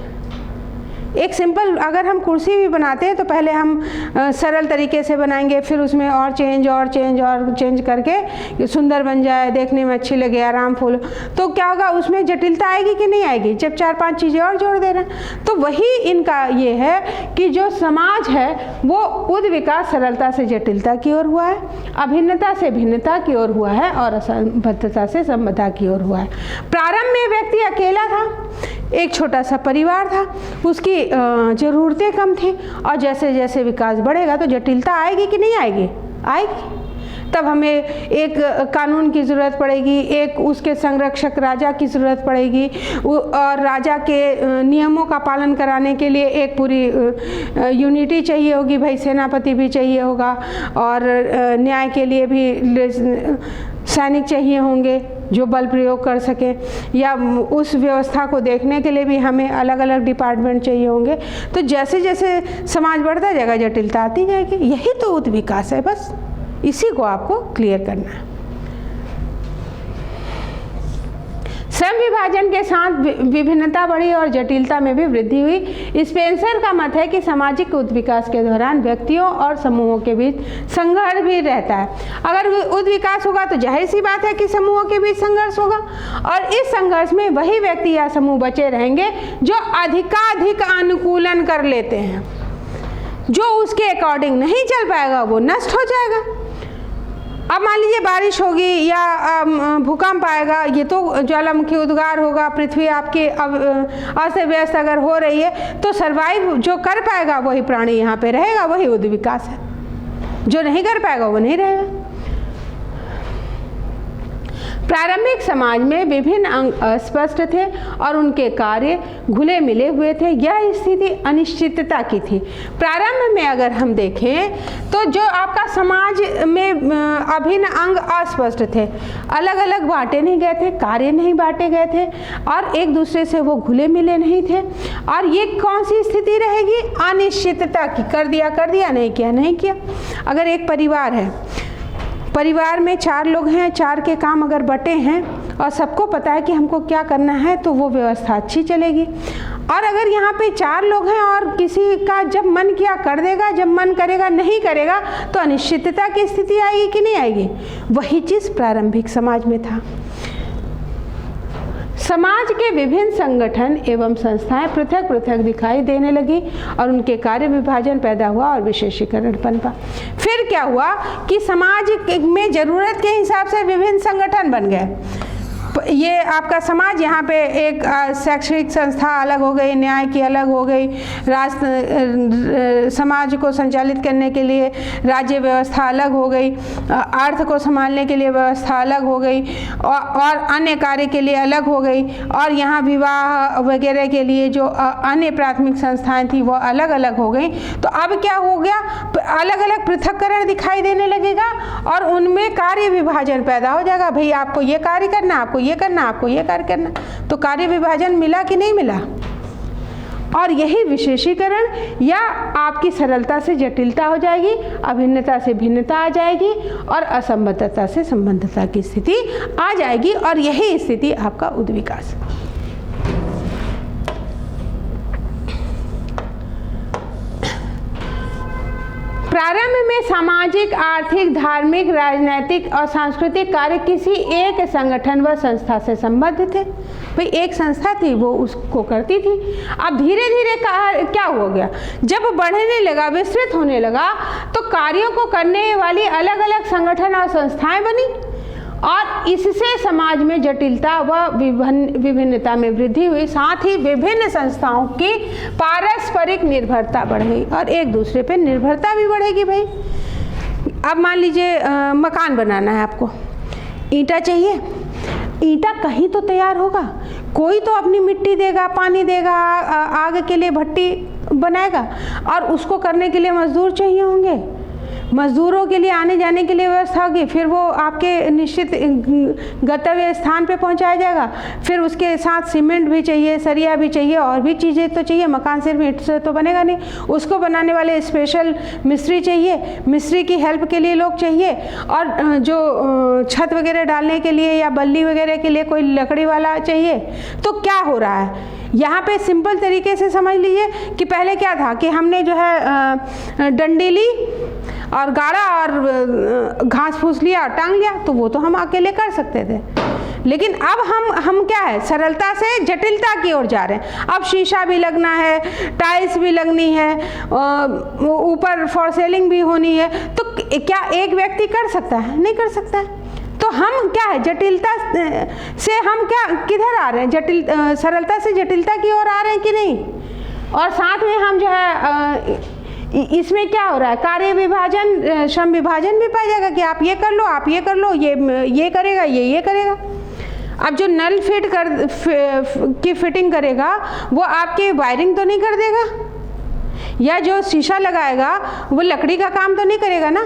एक सिंपल अगर हम कुर्सी भी बनाते हैं तो पहले हम सरल तरीके से बनाएंगे, फिर उसमें और चेंज करके सुंदर बन जाए, देखने में अच्छी लगे, आरामफुल, तो क्या होगा? उसमें जटिलता आएगी कि नहीं आएगी जब 4-5 चीज़ें और जोड़ दे रहे हैं। तो वही इनका ये है कि जो समाज है वो उद्विकास सरलता से जटिलता की ओर हुआ है, अभिन्नता से भिन्नता की ओर हुआ है और असंबद्धता से संबद्धता की ओर हुआ है। प्रारंभ में व्यक्ति अकेला था, एक छोटा सा परिवार था, उसकी ज़रूरतें कम थी, और जैसे जैसे विकास बढ़ेगा तो जटिलता आएगी कि नहीं आएगी? आएगी। तब हमें एक कानून की ज़रूरत पड़ेगी, एक उसके संरक्षक राजा की ज़रूरत पड़ेगी, और राजा के नियमों का पालन कराने के लिए एक पूरी यूनिटी चाहिए होगी, भाई सेनापति भी चाहिए होगा, और न्याय के लिए भी सैनिक चाहिए होंगे जो बल प्रयोग कर सकें, या उस व्यवस्था को देखने के लिए भी हमें अलग अलग डिपार्टमेंट चाहिए होंगे। तो जैसे जैसे समाज बढ़ता जाएगा जटिलता आती जाएगी। यही तो उद्विकास है, बस इसी को आपको क्लियर करना है। श्रम विभाजन के साथ विभिन्नता बढ़ी और जटिलता में भी वृद्धि हुई। स्पेंसर का मत है कि सामाजिक उद्विकास के दौरान व्यक्तियों और समूहों के बीच संघर्ष भी रहता है। अगर उद्विकास होगा तो जाहिर सी बात है कि समूहों के बीच संघर्ष होगा, और इस संघर्ष में वही व्यक्ति या समूह बचे रहेंगे जो अधिकाधिक अनुकूलन कर लेते हैं। जो उसके अकॉर्डिंग नहीं चल पाएगा वो नष्ट हो जाएगा। अब मान लीजिए बारिश होगी या भूकंप आएगा, ये तो ज्वालामुखी उद्गार होगा, पृथ्वी आपकी अस्त व्यस्त अगर हो रही है तो सरवाइव जो कर पाएगा वही प्राणी यहाँ पे रहेगा, वही उद्विकास है। जो नहीं कर पाएगा वो नहीं रहेगा। प्रारंभिक समाज में विभिन्न अंग अस्पष्ट थे और उनके कार्य घुले मिले हुए थे। यह स्थिति अनिश्चितता की थी। प्रारंभ में अगर हम देखें तो जो आपका समाज में अभिन्न अंग अस्पष्ट थे, अलग अलग बांटे नहीं गए थे, कार्य नहीं बांटे गए थे, और एक दूसरे से वो घुले मिले नहीं थे। और ये कौन सी स्थिति रहेगी? अनिश्चितता की। कर दिया नहीं किया। अगर एक परिवार है, परिवार में 4 लोग हैं, 4 के काम अगर बटे हैं और सबको पता है कि हमको क्या करना है तो वो व्यवस्था अच्छी चलेगी। और अगर यहाँ पे 4 लोग हैं और किसी का जब मन किया कर देगा, जब मन करेगा नहीं करेगा, तो अनिश्चितता की स्थिति आएगी कि नहीं आएगी? वही चीज़ प्रारंभिक समाज में था। समाज के विभिन्न संगठन एवं संस्थाएं पृथक पृथक दिखाई देने लगी और उनके कार्य विभाजन पैदा हुआ और विशेषीकरण पनपा। फिर क्या हुआ कि समाज में ज़रूरत के हिसाब से विभिन्न संगठन बन गए। ये आपका समाज, यहाँ पे एक शैक्षणिक संस्था अलग हो गई, न्याय की अलग हो गई, राष्ट्र समाज को संचालित करने के लिए राज्य व्यवस्था अलग हो गई, अर्थ को संभालने के लिए व्यवस्था अलग हो गई, और अन्य कार्य के लिए अलग हो गई, और यहाँ विवाह वगैरह के लिए जो अन्य प्राथमिक संस्थाएं थी वो अलग अलग हो गई। तो अब क्या हो गया? अलग अलग पृथक्करण दिखाई देने लगेगा और उनमें कार्य विभाजन पैदा हो जाएगा। भाई आपको ये कार्य करना, आपको ये करना, आपको ये कार्य करना। तो कार्य विभाजन मिला कि नहीं मिला? और यही विशेषीकरण या आपकी सरलता से जटिलता हो जाएगी, अभिन्नता से भिन्नता आ जाएगी, और असंबद्धता से संबद्धता की स्थिति आ जाएगी, और यही स्थिति आपका उद्विकास। प्रारंभ में सामाजिक, आर्थिक, धार्मिक, राजनैतिक और सांस्कृतिक कार्य किसी एक संगठन व संस्था से संबद्ध थे। भाई एक संस्था थी वो उसको करती थी। अब धीरे धीरे क्या हो गया? जब बढ़ने लगा, विस्तृत होने लगा, तो कार्यों को करने वाली अलग अलग संगठन और संस्थाएं बनी, और इससे समाज में जटिलता व विभिन्नता में वृद्धि हुई। साथ ही विभिन्न संस्थाओं की पारस्परिक निर्भरता बढ़ गई और एक दूसरे पे निर्भरता भी बढ़ेगी। भाई अब मान लीजिए मकान बनाना है आपको, ईंटा चाहिए, ईंटा कहीं तो तैयार होगा, कोई तो अपनी मिट्टी देगा, पानी देगा, आग के लिए भट्टी बनाएगा, और उसको करने के लिए मजदूर चाहिए होंगे, मजदूरों के लिए आने जाने के लिए व्यवस्था होगी, फिर वो आपके निश्चित गंतव्य स्थान पे पहुंचाया जाएगा, फिर उसके साथ सीमेंट भी चाहिए, सरिया भी चाहिए, और भी चीज़ें तो चाहिए, मकान सिर्फ ईंट से तो बनेगा नहीं, उसको बनाने वाले स्पेशल मिस्त्री चाहिए, मिस्त्री की हेल्प के लिए लोग चाहिए, और जो छत वगैरह डालने के लिए या बल्ली वगैरह के लिए कोई लकड़ी वाला चाहिए। तो क्या हो रहा है यहाँ पे, सिंपल तरीके से समझ लीजिए कि पहले क्या था कि हमने जो है डंडी ली और गाड़ा और घास फूस लिया और टांग लिया, तो वो तो हम अकेले कर सकते थे, लेकिन अब हम क्या है, सरलता से जटिलता की ओर जा रहे हैं। अब शीशा भी लगना है, टाइल्स भी लगनी है, ऊपर फॉर सीलिंग भी होनी है, तो क्या एक व्यक्ति कर सकता है? नहीं कर सकता है। तो हम क्या है, जटिलता से हम क्या किधर आ रहे हैं, सरलता से जटिलता की ओर आ रहे हैं कि नहीं? और साथ में हम जो है इसमें क्या हो रहा है, कार्य विभाजन, श्रम विभाजन भी पाया जाएगा कि आप ये कर लो, आप ये कर लो, ये करेगा, ये करेगा। अब जो नल की फिटिंग करेगा वो आपकी वायरिंग तो नहीं कर देगा, या जो शीशा लगाएगा वो लकड़ी का काम तो नहीं करेगा ना,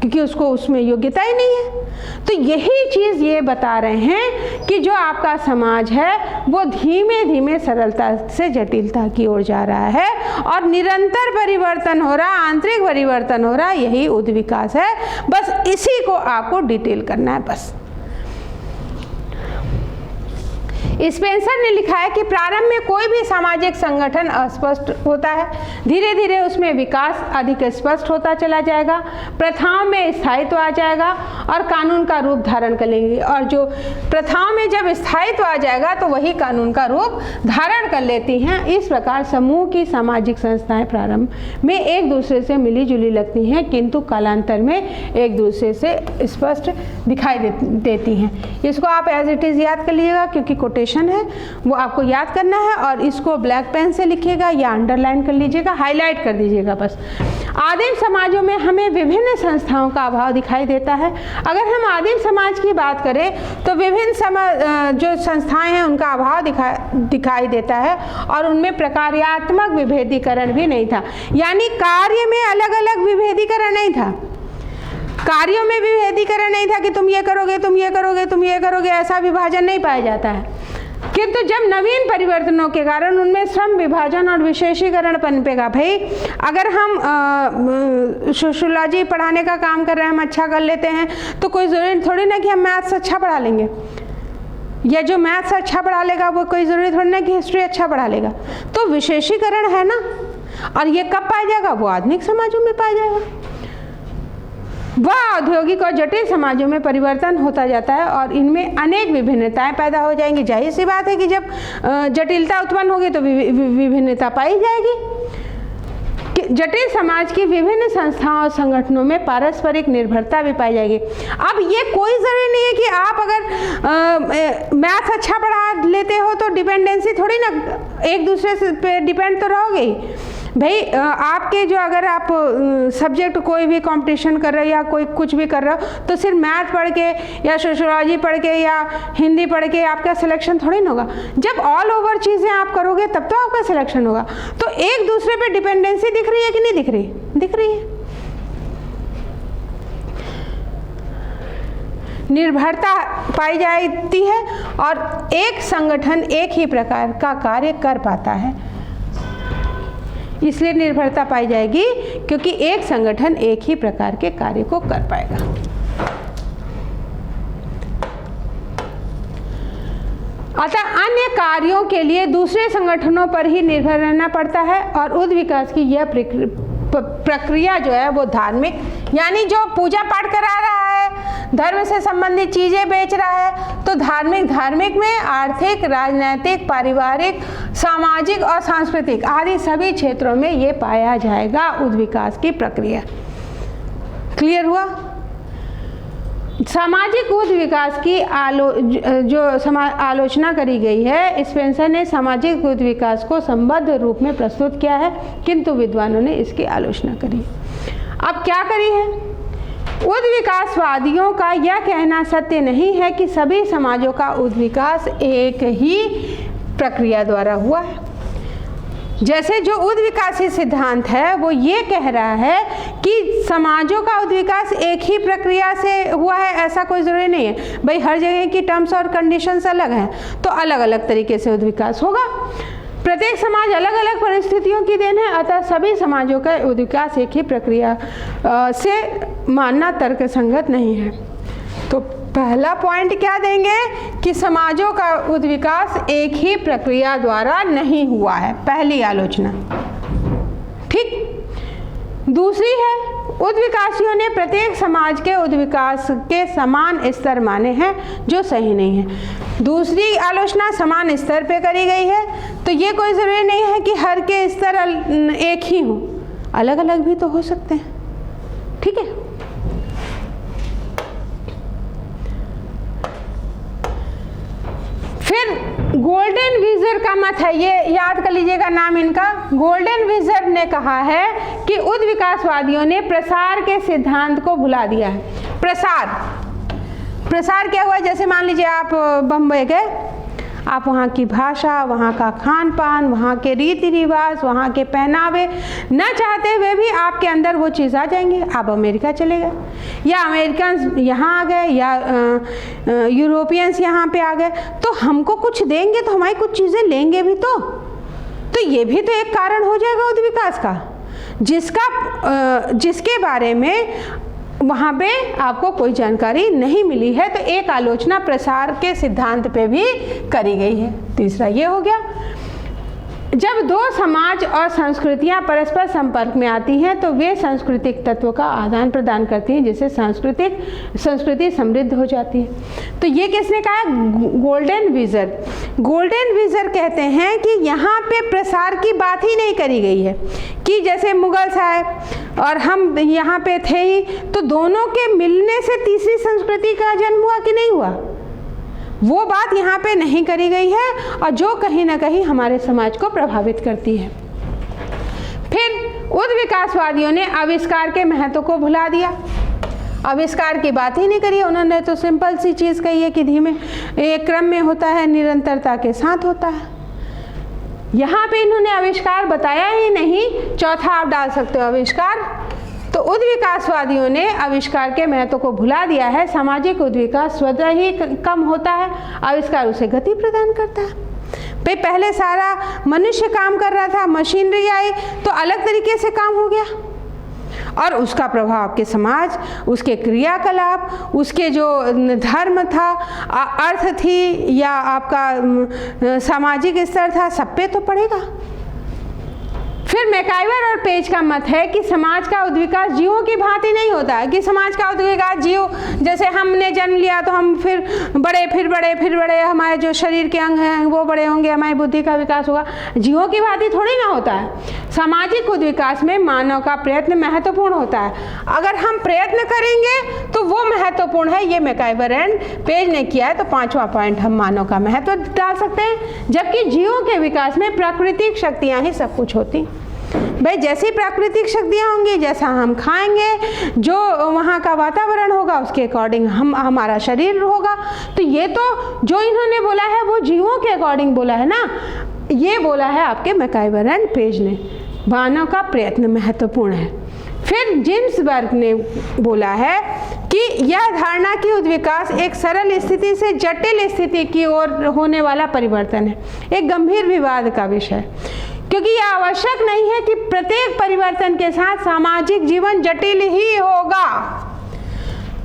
क्योंकि उसको उसमें योग्यता ही नहीं है। तो यही चीज़ ये बता रहे हैं कि जो आपका समाज है वो धीमे धीमे सरलता से जटिलता की ओर जा रहा है, और निरंतर परिवर्तन हो रहा, आंतरिक परिवर्तन हो रहा, यही उद्विकास है। बस इसी को आपको डिटेल करना है बस। स्पेंसर ने लिखा है कि प्रारंभ में कोई भी सामाजिक संगठन अस्पष्ट होता है, धीरे धीरे उसमें विकास अधिक स्पष्ट होता चला जाएगा, प्रथाओं में स्थायित्व आ जाएगा और कानून का रूप धारण कर लेंगे, और जो प्रथाओं में जब स्थायित्व आ जाएगा तो वही कानून का रूप धारण कर लेती हैं। इस प्रकार समूह की सामाजिक संस्थाएं प्रारंभ में एक दूसरे से मिली जुली लगती हैं, किंतु कालांतर में एक दूसरे से स्पष्ट दिखाई देती हैं। इसको आप एज इट इज़ याद कर लीजिएगा, क्योंकि कोटेशन है वो आपको याद करना है, और इसको ब्लैक पेन से लिखिएगा या अंडरलाइन कर लीजिएगा, हाईलाइट कर दीजिएगा बस। आदिम समाजों में हमें विभिन्न संस्थाओं का अभाव दिखाई देता है। अगर हम आदिम समाज की बात करें तो विभिन्न जो संस्थाएं हैं उनका अभाव दिखाई देता है, और उनमें प्रकार्यात्मक विभेदीकरण भी नहीं था, यानी कार्य में अलग अलग विभेदीकरण नहीं था, कार्यों में विभेदीकरण नहीं था कि तुम ये करोगे, तुम ये करोगे, तुम ये करोगे, ऐसा विभाजन नहीं पाया जाता है। किंतु जब नवीन परिवर्तनों के कारण उनमें श्रम विभाजन और विशेषीकरण पनपेगा। भाई अगर हम सोशियोलॉजी पढ़ाने का काम कर रहे हैं, हम अच्छा कर लेते हैं, तो कोई ज़रूरी थोड़ी ना कि हम मैथ्स अच्छा पढ़ा लेंगे, या जो मैथ्स अच्छा पढ़ा लेगा वो कोई ज़रूरी थोड़ी ना कि हिस्ट्री अच्छा पढ़ा लेगा। तो विशेषीकरण है ना, और ये कब पाया जाएगा? वो आधुनिक समाजों में पाया जाएगा। वह औद्योगिक और जटिल समाजों में परिवर्तन होता जाता है, और इनमें अनेक विभिन्नताएं पैदा हो जाएंगी। जाहिर सी बात है कि जब जटिलता उत्पन्न होगी तो विभिन्नता पाई जाएगी। जटिल समाज की विभिन्न संस्थाओं और संगठनों में पारस्परिक निर्भरता भी पाई जाएगी। अब ये कोई ज़रूरी नहीं है कि आप अगर मैथ्स अच्छा पढ़ा लेते हो तो डिपेंडेंसी थोड़ी ना, एक दूसरे से पे डिपेंड तो रहोगे ही। भाई आपके जो अगर आप सब्जेक्ट कोई भी कंपटीशन कर रहे हो या कोई कुछ भी कर रहे हो, तो सिर्फ मैथ पढ़ के या सोशियोलॉजी पढ़ के या हिंदी पढ़ के आपका सिलेक्शन थोड़ी ना होगा। जब ऑल ओवर चीज़ें आप करोगे तब तो आपका सिलेक्शन होगा। तो एक दूसरे पे डिपेंडेंसी दिख रही है कि नहीं दिख रही? दिख रही है। निर्भरता पाई जाती है, और एक संगठन एक ही प्रकार का कार्य कर पाता है, इसलिए निर्भरता पाई जाएगी क्योंकि एक संगठन एक ही प्रकार के कार्य को कर पाएगा। अतः अन्य कार्यों के लिए दूसरे संगठनों पर ही निर्भर रहना पड़ता है, और उद्विकास की यह प्रक्रिया जो है वो धार्मिक, यानी जो पूजा पाठ करा रहा है, धर्म से संबंधित चीज़ें बेच रहा है, तो धार्मिक में आर्थिक, राजनैतिक, पारिवारिक, सामाजिक और सांस्कृतिक आदि सभी क्षेत्रों में ये पाया जाएगा उद्विकास की प्रक्रिया। क्लियर हुआ? सामाजिक उद्विकास की आलोचना करी गई है। स्पेंसर ने सामाजिक उद्विकास को संबद्ध रूप में प्रस्तुत किया है, किंतु विद्वानों ने इसकी आलोचना करी। अब क्या करी है? उद्विकासवादियों का यह कहना सत्य नहीं है कि सभी समाजों का उद्विकास एक ही प्रक्रिया द्वारा हुआ है। जैसे जो उद्विकासी सिद्धांत है वो ये कह रहा है कि समाजों का उद्विकास एक ही प्रक्रिया से हुआ है, ऐसा कोई ज़रूरी नहीं है। भाई हर जगह की टर्म्स और कंडीशंस अलग हैं, तो अलग अलग तरीके से उद्विकास होगा। प्रत्येक समाज अलग अलग परिस्थितियों की देन है, अतः सभी समाजों का उद्विकास एक ही प्रक्रिया से मानना तर्कसंगत नहीं है। तो पहला पॉइंट क्या देंगे कि समाजों का उद्विकास एक ही प्रक्रिया द्वारा नहीं हुआ है, पहली आलोचना। ठीक। दूसरी है, उद्विकासियों ने प्रत्येक समाज के उद्विकास के समान स्तर माने हैं, जो सही नहीं है। दूसरी आलोचना समान स्तर पे करी गई है, तो ये कोई ज़रूरी नहीं है कि हर के स्तर एक ही हों, अलग अलग भी तो हो सकते हैं। ठीक है। फिर गोल्डन विजर का मत है, ये याद कर लीजिएगा नाम इनका। गोल्डन विजर ने कहा है कि उद्विकासवादियों ने प्रसार के सिद्धांत को भुला दिया है। प्रसार क्या हुआ? जैसे मान लीजिए आप बम्बई गए, आप वहाँ की भाषा, वहाँ का खान पान, वहाँ के रीति रिवाज, वहाँ के पहनावे न चाहते हुए भी आपके अंदर वो चीज़ आ जाएंगे। आप अमेरिका चले गए, या अमेरिकन यहाँ आ गए, या यूरोपियंस यहाँ पे आ गए, तो हमको कुछ देंगे तो हमारी कुछ चीज़ें लेंगे भी तो ये भी तो एक कारण हो जाएगा उद्विकास का, जिसके बारे में वहाँ पे आपको कोई जानकारी नहीं मिली है। तो एक आलोचना प्रसार के सिद्धांत पे भी करी गई है। तीसरा ये हो गया, जब दो समाज और संस्कृतियाँ परस्पर संपर्क में आती हैं तो वे सांस्कृतिक तत्वों का आदान प्रदान करती हैं, जिससे संस्कृति समृद्ध हो जाती है। तो ये किसने कहा? गोल्डन विजर। गोल्डन विजर कहते हैं कि यहाँ पे प्रसार की बात ही नहीं करी गई है कि जैसे मुगल्स आए और हम यहाँ पे थे ही, तो दोनों के मिलने से तीसरी संस्कृति का जन्म हुआ कि नहीं हुआ, वो बात यहाँ पे नहीं करी गई है, और जो कहीं ना कहीं हमारे समाज को प्रभावित करती है। फिर उद्विकासवादियों ने आविष्कार के महत्व को भुला दिया। आविष्कार की बात ही नहीं करी, उन्होंने तो सिंपल सी चीज़ कही है कि धीमे एक क्रम में होता है, निरंतरता के साथ होता है। यहाँ पे इन्होंने आविष्कार बताया ही नहीं। चौथा आप डाल सकते हो आविष्कार। तो उद्विकासवादियों ने आविष्कार के महत्व को भुला दिया है। सामाजिक उद्विकास स्वतः ही कम होता है, आविष्कार उसे गति प्रदान करता है। भाई पहले सारा मनुष्य काम कर रहा था, मशीनरी आई तो अलग तरीके से काम हो गया, और उसका प्रभाव आपके समाज, उसके क्रियाकलाप, उसके जो धर्म था, अर्थ थी, या आपका सामाजिक स्तर था, सब पे तो पड़ेगा। फिर मैकाइवर और पेज का मत है कि समाज का उद्विकास जीवों की भांति नहीं होता है, कि समाज का उद्विकास जीव जैसे हमने जन्म लिया तो हम फिर बड़े, हमारे जो शरीर के अंग हैं वो बड़े होंगे, हमारी बुद्धि का विकास होगा, जीवों की भांति थोड़ी ना होता है। सामाजिक उद्विकास में मानव का प्रयत्न महत्वपूर्ण होता है। अगर हम प्रयत्न करेंगे तो वो महत्वपूर्ण है। ये मैकाइवर एंड पेज ने किया है। तो पांचवा पॉइंट हम मानव का महत्व डाल सकते हैं, जबकि जीवों के विकास में प्राकृतिक शक्तियाँ ही सब कुछ होती। भाई जैसी प्राकृतिक शक्तियाँ होंगी, जैसा हम खाएंगे, जो वहाँ का वातावरण होगा, उसके अकॉर्डिंग हमारा शरीर होगा। तो ये तो जो इन्होंने बोला है वो जीवों के अकॉर्डिंग बोला है ना, ये बोला है आपके मैकाइवर एंड पेज ने। मानव का प्रयत्न महत्वपूर्ण है। फिर जिम्सबर्ग ने बोला है कि यह धारणा कि उद्विकास एक सरल स्थिति से जटिल स्थिति की ओर होने वाला परिवर्तन है, एक गंभीर विवाद का विषय, क्योंकि यह आवश्यक नहीं है कि प्रत्येक परिवर्तन के साथ सामाजिक जीवन जटिल ही होगा।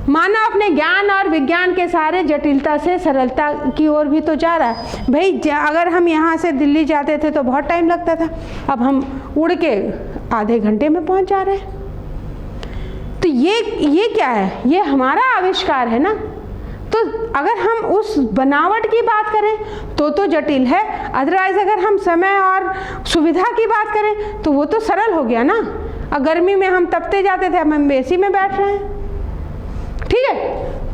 मानव अपने ज्ञान और विज्ञान के सहारे जटिलता से सरलता की ओर भी तो जा रहा है। भाई अगर हम यहाँ से दिल्ली जाते थे तो बहुत टाइम लगता था, अब हम उड़ के आधे घंटे में पहुँच जा रहे हैं। तो ये क्या है? ये हमारा आविष्कार है ना। तो अगर हम उस बनावट की बात करें तो जटिल है, अदरवाइज अगर हम समय और सुविधा की बात करें तो वो तो सरल हो गया ना। अब गर्मी में हम तपते जाते थे, अब हम एसी में बैठ रहे हैं। ठीक है।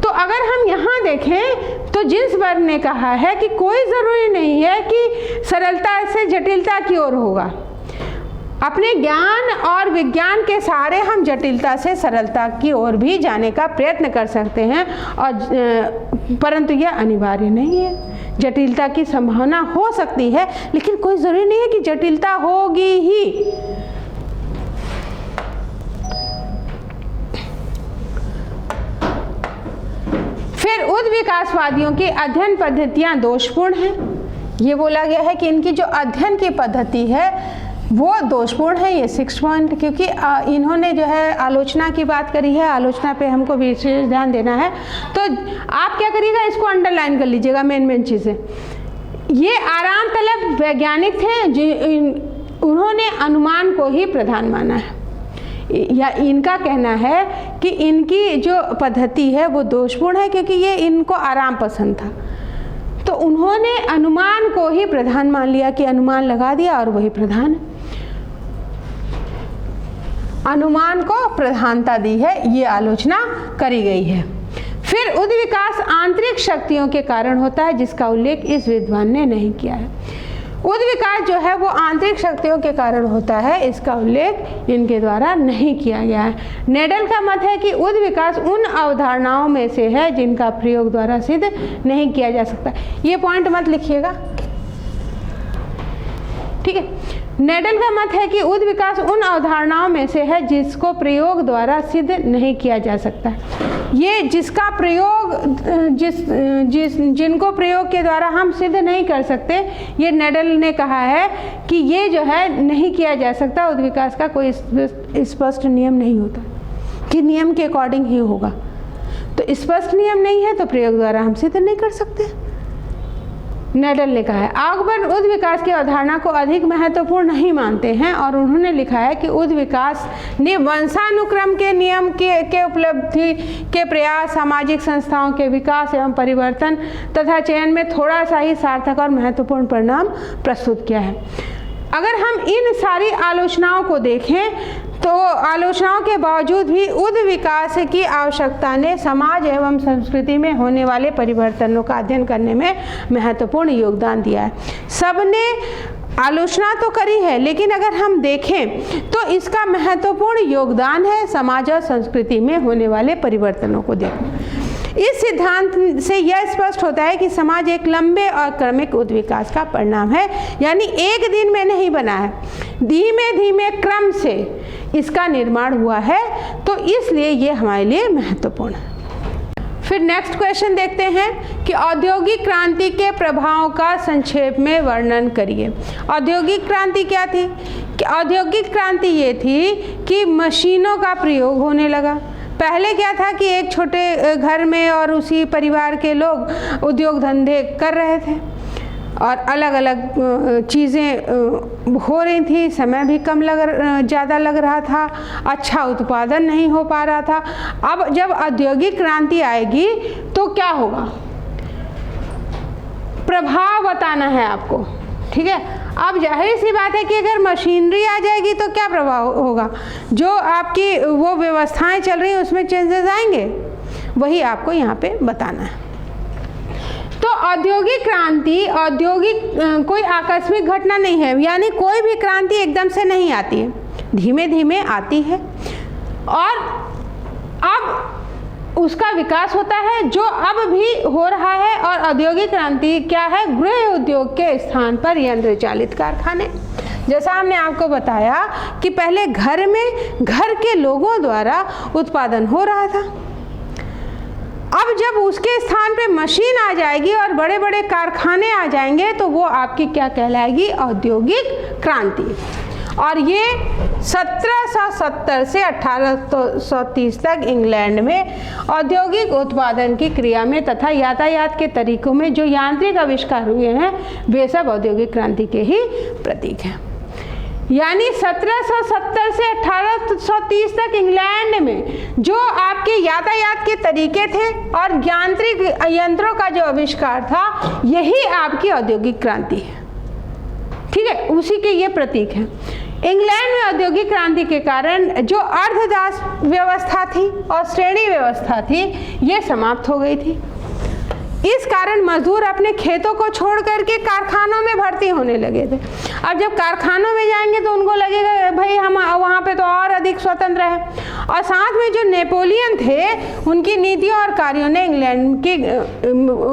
तो अगर हम यहाँ देखें तो जिम्सबर्ग ने कहा है कि कोई ज़रूरी नहीं है कि सरलता से जटिलता की ओर होगा। अपने ज्ञान और विज्ञान के सहारे हम जटिलता से सरलता की ओर भी जाने का प्रयत्न कर सकते हैं, और परंतु यह अनिवार्य नहीं है। जटिलता की संभावना हो सकती है, लेकिन कोई ज़रूरी नहीं है कि जटिलता होगी ही। फिर उद्विकासवादियों की अध्ययन पद्धतियां दोषपूर्ण हैं। ये बोला गया है कि इनकी जो अध्ययन की पद्धति है वो दोषपूर्ण है। ये 6 पॉइंट, क्योंकि इन्होंने जो है आलोचना की बात करी है, आलोचना पे हमको विशेष ध्यान देना है। तो आप क्या करिएगा, इसको अंडरलाइन कर लीजिएगा, मेन चीज़ें। ये आराम तलब वैज्ञानिक थे, उन्होंने अनुमान को ही प्रधान माना है, या इनका कहना है कि इनकी जो पद्धति है वो दोषपूर्ण है, क्योंकि ये इनको आराम पसंद था। तो उन्होंने अनुमान को ही प्रधान मान लिया कि अनुमान लगा दिया और वही प्रधान है। अनुमान को प्रधानता दी है, ये आलोचना करी गई है। फिर उद्विकास आंतरिक शक्तियों के कारण होता है, जिसका उल्लेख इस विद्वान ने नहीं किया है। उद्विकास जो है वो आंतरिक शक्तियों के कारण होता है, इसका उल्लेख इनके द्वारा नहीं किया गया है। नेडल का मत है कि उद्विकास उन अवधारणाओं में से है जिनका प्रयोग द्वारा सिद्ध नहीं किया जा सकता। ये पॉइंट मत लिखिएगा, ठीक है। नेडल का मत है कि उद्विकास उन अवधारणाओं में से है जिसको प्रयोग द्वारा सिद्ध नहीं किया जा सकता। ये जिसका प्रयोग जिनको प्रयोग के द्वारा हम सिद्ध नहीं कर सकते, ये नेडल ने कहा है कि ये जो है नहीं किया जा सकता। उद्विकास का कोई स्पष्ट नियम नहीं होता कि नियम के अकॉर्डिंग ही होगा। तो स्पष्ट नियम नहीं है तो प्रयोग द्वारा हम सिद्ध नहीं कर सकते, नेडल ने कहा है। आगबर्न उद्विकास की अवधारणा को अधिक महत्वपूर्ण नहीं मानते हैं, और उन्होंने लिखा है कि उद्विकास ने वंशानुक्रम के नियम के उपलब्धि के प्रयास, सामाजिक संस्थाओं के विकास एवं परिवर्तन तथा चयन में थोड़ा सा ही सार्थक और महत्वपूर्ण परिणाम प्रस्तुत किया है। अगर हम इन सारी आलोचनाओं को देखें तो आलोचनाओं के बावजूद भी उद्विकास की आवश्यकता ने समाज एवं संस्कृति में होने वाले परिवर्तनों का अध्ययन करने में महत्वपूर्ण योगदान दिया है। सबने आलोचना तो करी है, लेकिन अगर हम देखें तो इसका महत्वपूर्ण योगदान है समाज और संस्कृति में होने वाले परिवर्तनों को देखना। इस सिद्धांत से यह स्पष्ट होता है कि समाज एक लंबे और क्रमिक उद्विकास का परिणाम है, यानी एक दिन में नहीं बना है, धीमे धीमे क्रम से इसका निर्माण हुआ है। तो इसलिए ये हमारे लिए महत्वपूर्ण है। फिर नेक्स्ट क्वेश्चन देखते हैं कि औद्योगिक क्रांति के प्रभावों का संक्षेप में वर्णन करिए। औद्योगिक क्रांति क्या थी? कि औद्योगिक क्रांति ये थी कि मशीनों का प्रयोग होने लगा। पहले क्या था कि एक छोटे घर में और उसी परिवार के लोग उद्योग धंधे कर रहे थे और अलग अलग चीज़ें हो रही थी, समय भी ज़्यादा लग रहा था, अच्छा उत्पादन नहीं हो पा रहा था। अब जब औद्योगिक क्रांति आएगी तो क्या होगा, प्रभाव बताना है आपको, ठीक है। अब जाहिर सी बात है कि अगर मशीनरी आ जाएगी तो क्या प्रभाव होगा, जो आपकी वो व्यवस्थाएं चल रही हैं उसमें चेंजेस आएंगे, वही आपको यहाँ पे बताना है। तो औद्योगिक क्रांति कोई आकस्मिक घटना नहीं है, यानी कोई भी क्रांति एकदम से नहीं आती है, धीमे धीमे आती है और अब उसका विकास होता है जो अब भी हो रहा है। और औद्योगिक क्रांति क्या है, गृह उद्योग के स्थान पर यंत्र चालित कारखाने। जैसा हमने आपको बताया कि पहले घर में घर के लोगों द्वारा उत्पादन हो रहा था, अब जब उसके स्थान पे मशीन आ जाएगी और बड़े बड़े कारखाने आ जाएंगे तो वो आपकी क्या कहलाएगी, औद्योगिक क्रांति। और ये 1770 से 1830 तक इंग्लैंड में औद्योगिक उत्पादन की क्रिया में तथा यातायात के तरीकों में जो यांत्रिक आविष्कार हुए हैं वे सब औद्योगिक क्रांति के ही प्रतीक हैं। यानी 1770 से 1830 तक इंग्लैंड में जो आपके यातायात के तरीके थे और यांत्रिक यंत्रों का जो आविष्कार था, यही आपकी औद्योगिक क्रांति है, ठीक है, उसी के ये प्रतीक हैं। इंग्लैंड में औद्योगिक क्रांति के कारण जो अर्धदास व्यवस्था थी और श्रेणी व्यवस्था थी, ये समाप्त हो गई थी। इस कारण मजदूर अपने खेतों को छोड़ करके कारखानों में भर्ती होने लगे थे। अब जब कारखानों में जाएंगे तो उनको लगेगा भाई हम वहाँ पे तो और अधिक स्वतंत्र है। और साथ में जो नेपोलियन थे उनकी नीतियों और कार्यों ने इंग्लैंड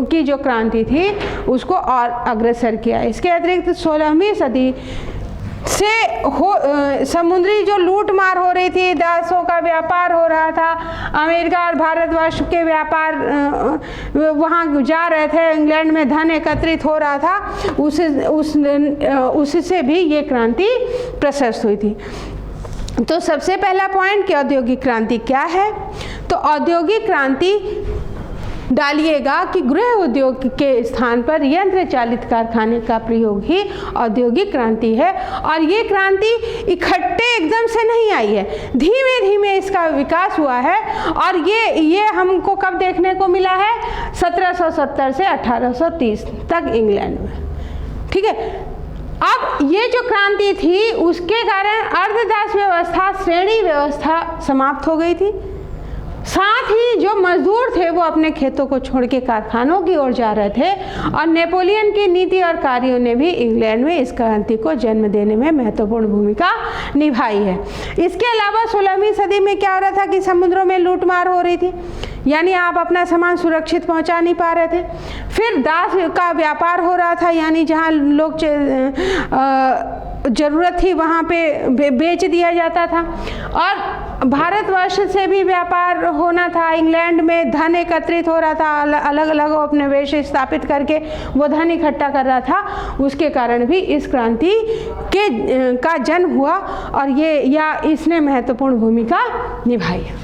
की जो क्रांति थी उसको और अग्रसर किया। इसके अतिरिक्त 16वीं सदी से समुद्री जो लूट मार हो रही थी, दासों का व्यापार हो रहा था, अमेरिका और भारतवर्ष के व्यापार वहाँ जा रहे थे, इंग्लैंड में धन एकत्रित हो रहा था, उससे भी ये क्रांति प्रशस्त हुई थी। तो सबसे पहला पॉइंट कि औद्योगिक क्रांति क्या है। तो औद्योगिक क्रांति डालिएगा कि गृह उद्योग के स्थान पर यंत्र चालित कारखाने का प्रयोग ही औद्योगिक क्रांति है। और ये क्रांति इकट्ठे एकदम से नहीं आई है, धीमे धीमे इसका विकास हुआ है। और ये हमको कब देखने को मिला है? 1770 से 1830 तक इंग्लैंड में। ठीक है, अब ये जो क्रांति थी उसके कारण अर्धदास व्यवस्था, श्रेणी व्यवस्था समाप्त हो गई थी। साथ ही जो मजदूर थे वो अपने खेतों को छोड़ के कारखानों की ओर जा रहे थे। और नेपोलियन की नीति और कार्यों ने भी इंग्लैंड में इस क्रांति को जन्म देने में महत्वपूर्ण भूमिका निभाई है। इसके अलावा 16वीं सदी में क्या हो रहा था कि समुद्रों में लूटमार हो रही थी, यानी आप अपना सामान सुरक्षित पहुंचा नहीं पा रहे थे। फिर दास का व्यापार हो रहा था, यानी जहां लोग ज़रूरत थी वहाँ पे बेच दिया जाता था। और भारतवर्ष से भी व्यापार होना था, इंग्लैंड में धन एकत्रित हो रहा था, अलग अलग अपने वेश स्थापित करके वो धन इकट्ठा कर रहा था। उसके कारण भी इस क्रांति का जन्म हुआ और इसने महत्वपूर्ण भूमिका निभाई है।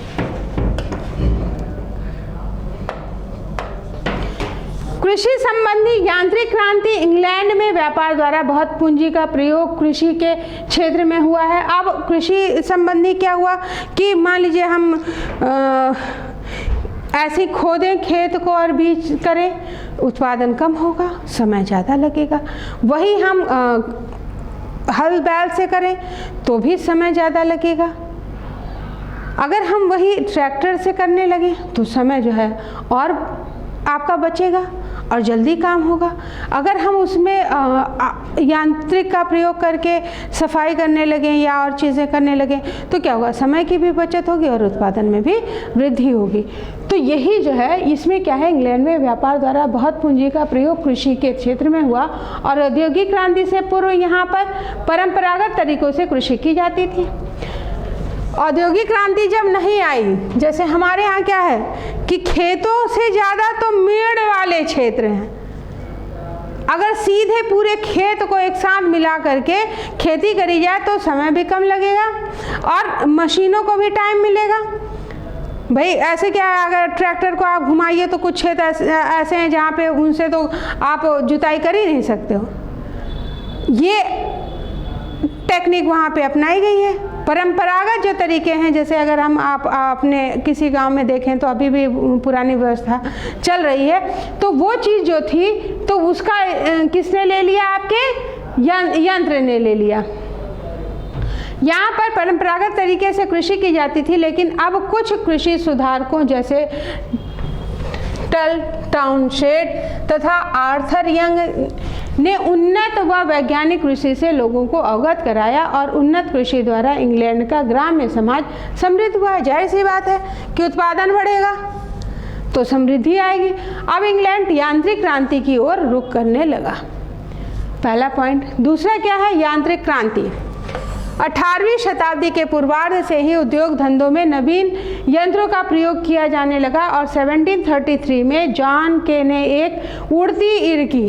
कृषि संबंधी यांत्रिक क्रांति इंग्लैंड में व्यापार द्वारा बहुत पूंजी का प्रयोग कृषि के क्षेत्र में हुआ है। अब कृषि संबंधी क्या हुआ कि मान लीजिए हम ऐसे खोदें खेत को और बीज करें, उत्पादन कम होगा, समय ज़्यादा लगेगा। वही हम हल बैल से करें तो भी समय ज़्यादा लगेगा। अगर हम वही ट्रैक्टर से करने लगे तो समय जो है और आपका बचेगा और जल्दी काम होगा। अगर हम उसमें यांत्रिक का प्रयोग करके सफाई करने लगें या और चीज़ें करने लगें तो क्या होगा, समय की भी बचत होगी और उत्पादन में भी वृद्धि होगी। तो यही जो है इसमें क्या है, इंग्लैंड में व्यापार द्वारा बहुत पूंजी का प्रयोग कृषि के क्षेत्र में हुआ। और औद्योगिक क्रांति से पूर्व यहाँ पर परंपरागत तरीकों से कृषि की जाती थी। औद्योगिक क्रांति जब नहीं आई, जैसे हमारे यहाँ क्या है कि खेतों से ज़्यादा तो मेड़ वाले क्षेत्र हैं। अगर सीधे पूरे खेत को एक साथ मिला करके खेती करी जाए तो समय भी कम लगेगा और मशीनों को भी टाइम मिलेगा। भाई ऐसे क्या है, अगर ट्रैक्टर को आप घुमाइए तो कुछ खेत ऐसे हैं जहाँ पे उनसे तो आप जुताई कर ही नहीं सकते हो। ये टेक्निक वहाँ पे अपनाई गई है। परंपरागत जो तरीके हैं, जैसे अगर हम आप अपने किसी गांव में देखें तो अभी भी पुरानी व्यवस्था चल रही है, तो वो चीज़ जो थी तो उसका किसने ले लिया, आपके यंत्र ने ले लिया। यहाँ पर परंपरागत तरीके से कृषि की जाती थी, लेकिन अब कुछ कृषि सुधारकों जैसे टाउनशेड तथा आर्थर यंग ने उन्नत व वैज्ञानिक कृषि से लोगों को अवगत कराया और उन्नत कृषि द्वारा इंग्लैंड का ग्राम्य समाज समृद्ध हुआ। जाहिर सी बात है कि उत्पादन बढ़ेगा तो समृद्धि आएगी। अब इंग्लैंड यांत्रिक क्रांति की ओर रुख करने लगा, पहला पॉइंट। दूसरा क्या है, यांत्रिक क्रांति। 18वीं शताब्दी के पूर्वार्ध से ही उद्योग धंधों में नवीन यंत्रों का प्रयोग किया जाने लगा और 1733 में जॉन के ने एक उड़ती इरकी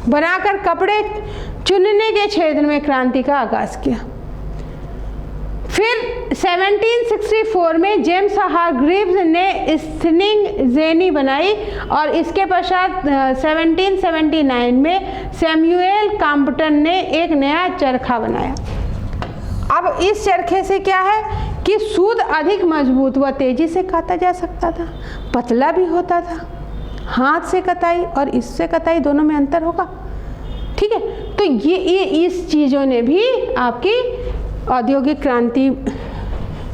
बनाकर कपड़े चुनने के क्षेत्र में क्रांति का आगाज किया। फिर 1764 में जेम्स हारग्रीव्स ने स्पिनिंग जेनी बनाई और इसके पश्चात 1779 में सैमुअल क्रॉम्पटन ने एक नया चरखा बनाया। अब इस चरखे से क्या है कि सूत अधिक मजबूत व तेजी से काता जा सकता था, पतला भी होता था। हाथ से कताई और इससे कताई दोनों में अंतर होगा, ठीक है। तो ये इस चीज़ों ने भी आपकी औद्योगिक क्रांति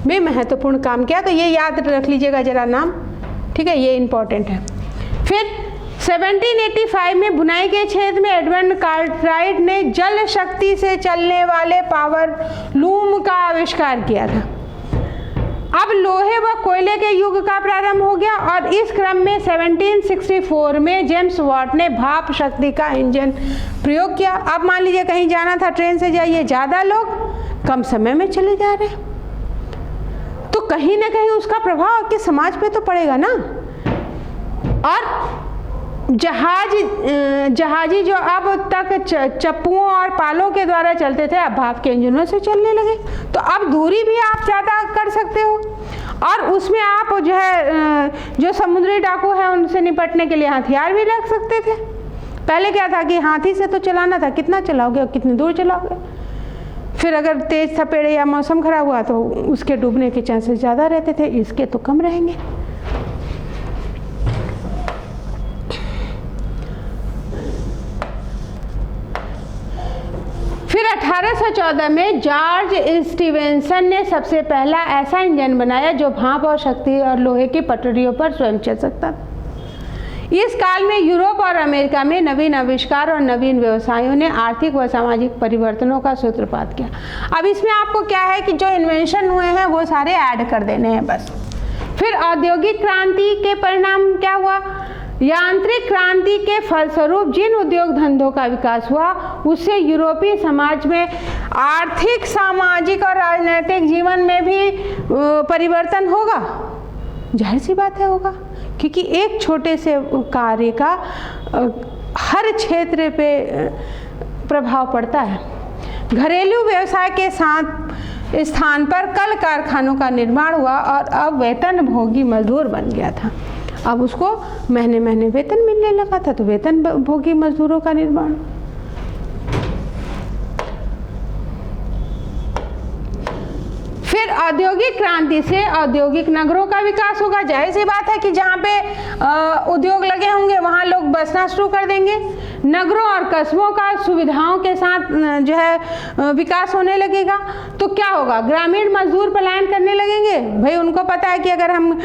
में महत्वपूर्ण काम किया। तो ये याद रख लीजिएगा जरा नाम, ठीक है, ये इम्पोर्टेंट है। फिर 1785 में बुनाई के क्षेत्र में एडवर्ड कार्टराइट ने जल शक्ति से चलने वाले पावर लूम का आविष्कार किया था। अब लोहे व कोयले के युग का प्रारंभ हो गया और इस क्रम में 1764 में जेम्स वाट ने भाप शक्ति का इंजन प्रयोग किया। अब मान लीजिए कहीं जाना था, ट्रेन से जाइए, ज़्यादा लोग कम समय में चले जा रहे हैं, तो कहीं ना कहीं उसका प्रभाव आपके समाज पे तो पड़ेगा ना। और जहाजी जो अब तक चप्पुओं और पालों के द्वारा चलते थे, अब भाप के इंजनों से चलने लगे, तो अब दूरी भी आप ज़्यादा कर सकते हो। और उसमें आप जो है जो समुद्री डाकू हैं उनसे निपटने के लिए हथियार भी रख सकते थे। पहले क्या था कि हाथी से तो चलाना था, कितना चलाओगे और कितनी दूर चलाओगे। फिर अगर तेज थपेड़े या मौसम खराब हुआ तो उसके डूबने के चांसेस ज़्यादा रहते थे, इसके तो कम रहेंगे। फिर 1814 में जॉर्ज स्टीवेंसन ने सबसे पहला ऐसा इंजन बनाया जो भाप और शक्ति और लोहे की पटरियों पर स्वयं चल सकता था। इस काल में यूरोप और अमेरिका में नवीन आविष्कार और नवीन व्यवसायों ने आर्थिक व सामाजिक परिवर्तनों का सूत्रपात किया। अब इसमें आपको क्या है कि जो इन्वेंशन हुए हैं वो सारे ऐड कर देने हैं बस। फिर औद्योगिक क्रांति के परिणाम क्या हुआ? यांत्रिक क्रांति के फलस्वरूप जिन उद्योग धंधों का विकास हुआ उससे यूरोपीय समाज में आर्थिक, सामाजिक और राजनीतिक जीवन में भी परिवर्तन होगा। जाहिर सी बात है होगा, क्योंकि एक छोटे से कार्य का हर क्षेत्र पे प्रभाव पड़ता है। घरेलू व्यवसाय के साथ स्थान पर कल कारखानों का निर्माण हुआ और अब वेतन भोगी मजदूर बन गया था। अब उसको महीने महीने वेतन मिलने लगा था, तो वेतन भोगी मजदूरों का निर्माण। फिर औद्योगिक क्रांति से औद्योगिक नगरों का विकास होगा। जाहिर सी बात है कि जहाँ पे उद्योग लगे होंगे वहाँ लोग बसना शुरू कर देंगे। नगरों और कस्बों का सुविधाओं के साथ जो है विकास होने लगेगा। तो क्या होगा? ग्रामीण मजदूर पलायन करने लगेंगे। भाई उनको पता है कि अगर हम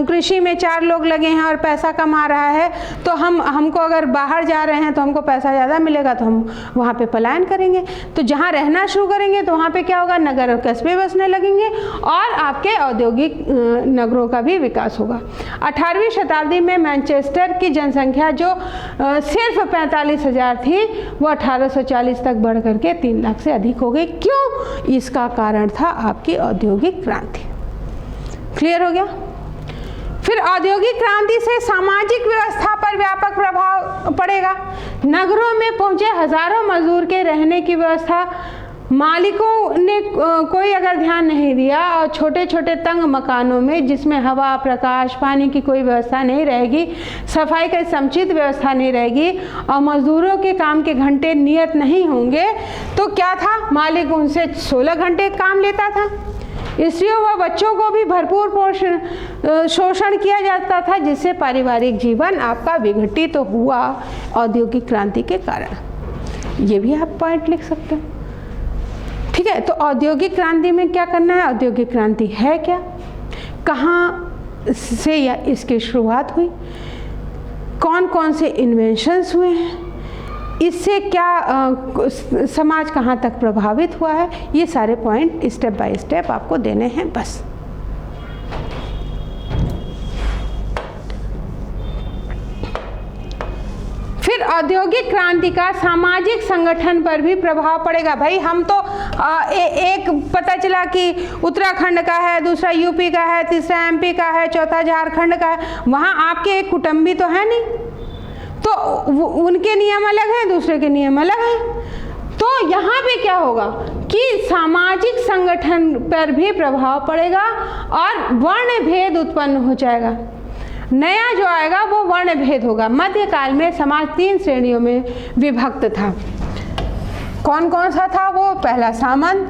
कृषि में 4 लोग लगे हैं और पैसा कमा रहा है तो हमको अगर बाहर जा रहे हैं तो हमको पैसा ज़्यादा मिलेगा, तो हम वहाँ पे पलायन करेंगे। तो जहाँ रहना शुरू करेंगे तो वहाँ पे क्या होगा? नगर और कस्बे बसने लगेंगे और आपके औद्योगिक नगरों का भी विकास होगा। 18वीं शताब्दी में मैनचेस्टर की जनसंख्या जो सिर्फ 45,000 थी वो 1840 तक बढ़ करके 3 लाख से अधिक हो गई। क्यों? इसका कारण था आपकी औद्योगिक क्रांति। क्लियर हो गया? फिर औद्योगिक क्रांति से सामाजिक व्यवस्था पर व्यापक प्रभाव पड़ेगा। नगरों में पहुंचे हजारों मजदूर के रहने की व्यवस्था मालिकों ने कोई अगर ध्यान नहीं दिया और छोटे छोटे तंग मकानों में जिसमें हवा, प्रकाश, पानी की कोई व्यवस्था नहीं रहेगी, सफाई का समुचित व्यवस्था नहीं रहेगी और मजदूरों के काम के घंटे नियत नहीं होंगे, तो क्या था? मालिक उनसे 16 घंटे काम लेता था। स्त्रियों व बच्चों को भी भरपूर शोषण किया जाता था, जिससे पारिवारिक जीवन आपका विघटित तो हुआ औद्योगिक क्रांति के कारण। ये भी आप पॉइंट लिख सकते हैं। ठीक है, तो औद्योगिक क्रांति में क्या करना है? औद्योगिक क्रांति है क्या, कहाँ से या इसकी शुरुआत हुई, कौन कौन से इन्वेंशंस हुए हैं, इससे क्या समाज कहाँ तक प्रभावित हुआ है, ये सारे पॉइंट स्टेप बाय स्टेप आपको देने हैं बस। फिर औद्योगिक क्रांति का सामाजिक संगठन पर भी प्रभाव पड़ेगा। भाई हम तो एक पता चला कि उत्तराखंड का है, दूसरा यूपी का है, तीसरा एमपी का है, चौथा झारखंड का है, वहाँ आपके एक कुटुंबी तो है नहीं, तो उनके नियम अलग हैं, दूसरे के नियम अलग हैं। तो यहाँ पे क्या होगा कि सामाजिक संगठन पर भी प्रभाव पड़ेगा और वर्ण भेद उत्पन्न हो जाएगा। नया जो आएगा वो वर्ण भेद होगा। मध्यकाल में समाज 3 श्रेणियों में विभक्त था। कौन कौन सा था वो? पहला सामंत,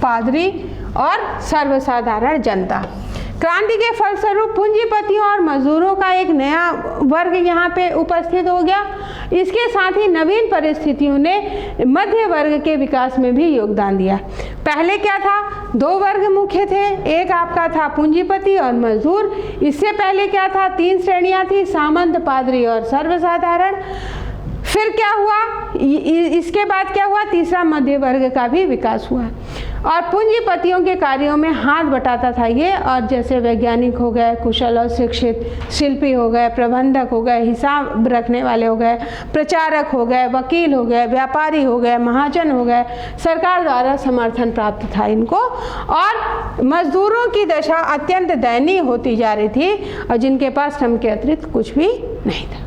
पादरी और सर्वसाधारण जनता। क्रांति के फलस्वरूप पूंजीपतियों और मजदूरों का एक नया वर्ग यहाँ पे उपस्थित हो गया। इसके साथ ही नवीन परिस्थितियों ने मध्य वर्ग के विकास में भी योगदान दिया। पहले क्या था, दो वर्ग मुख्य थे, एक आपका था पूंजीपति और मजदूर। इससे पहले क्या था, तीन श्रेणियां थी, सामंत, पादरी और सर्वसाधारण। फिर क्या हुआ, इसके बाद क्या हुआ, तीसरा मध्य वर्ग का भी विकास हुआ और पूंजीपतियों के कार्यों में हाथ बटाता था ये। और जैसे वैज्ञानिक हो गए, कुशल और शिक्षित, शिल्पी हो गए, प्रबंधक हो गए, हिसाब रखने वाले हो गए, प्रचारक हो गए, वकील हो गए, व्यापारी हो गए, महाजन हो गए, सरकार द्वारा समर्थन प्राप्त था इनको। और मजदूरों की दशा अत्यंत दयनीय होती जा रही थी और जिनके पास श्रम के अतिरिक्त कुछ भी नहीं था।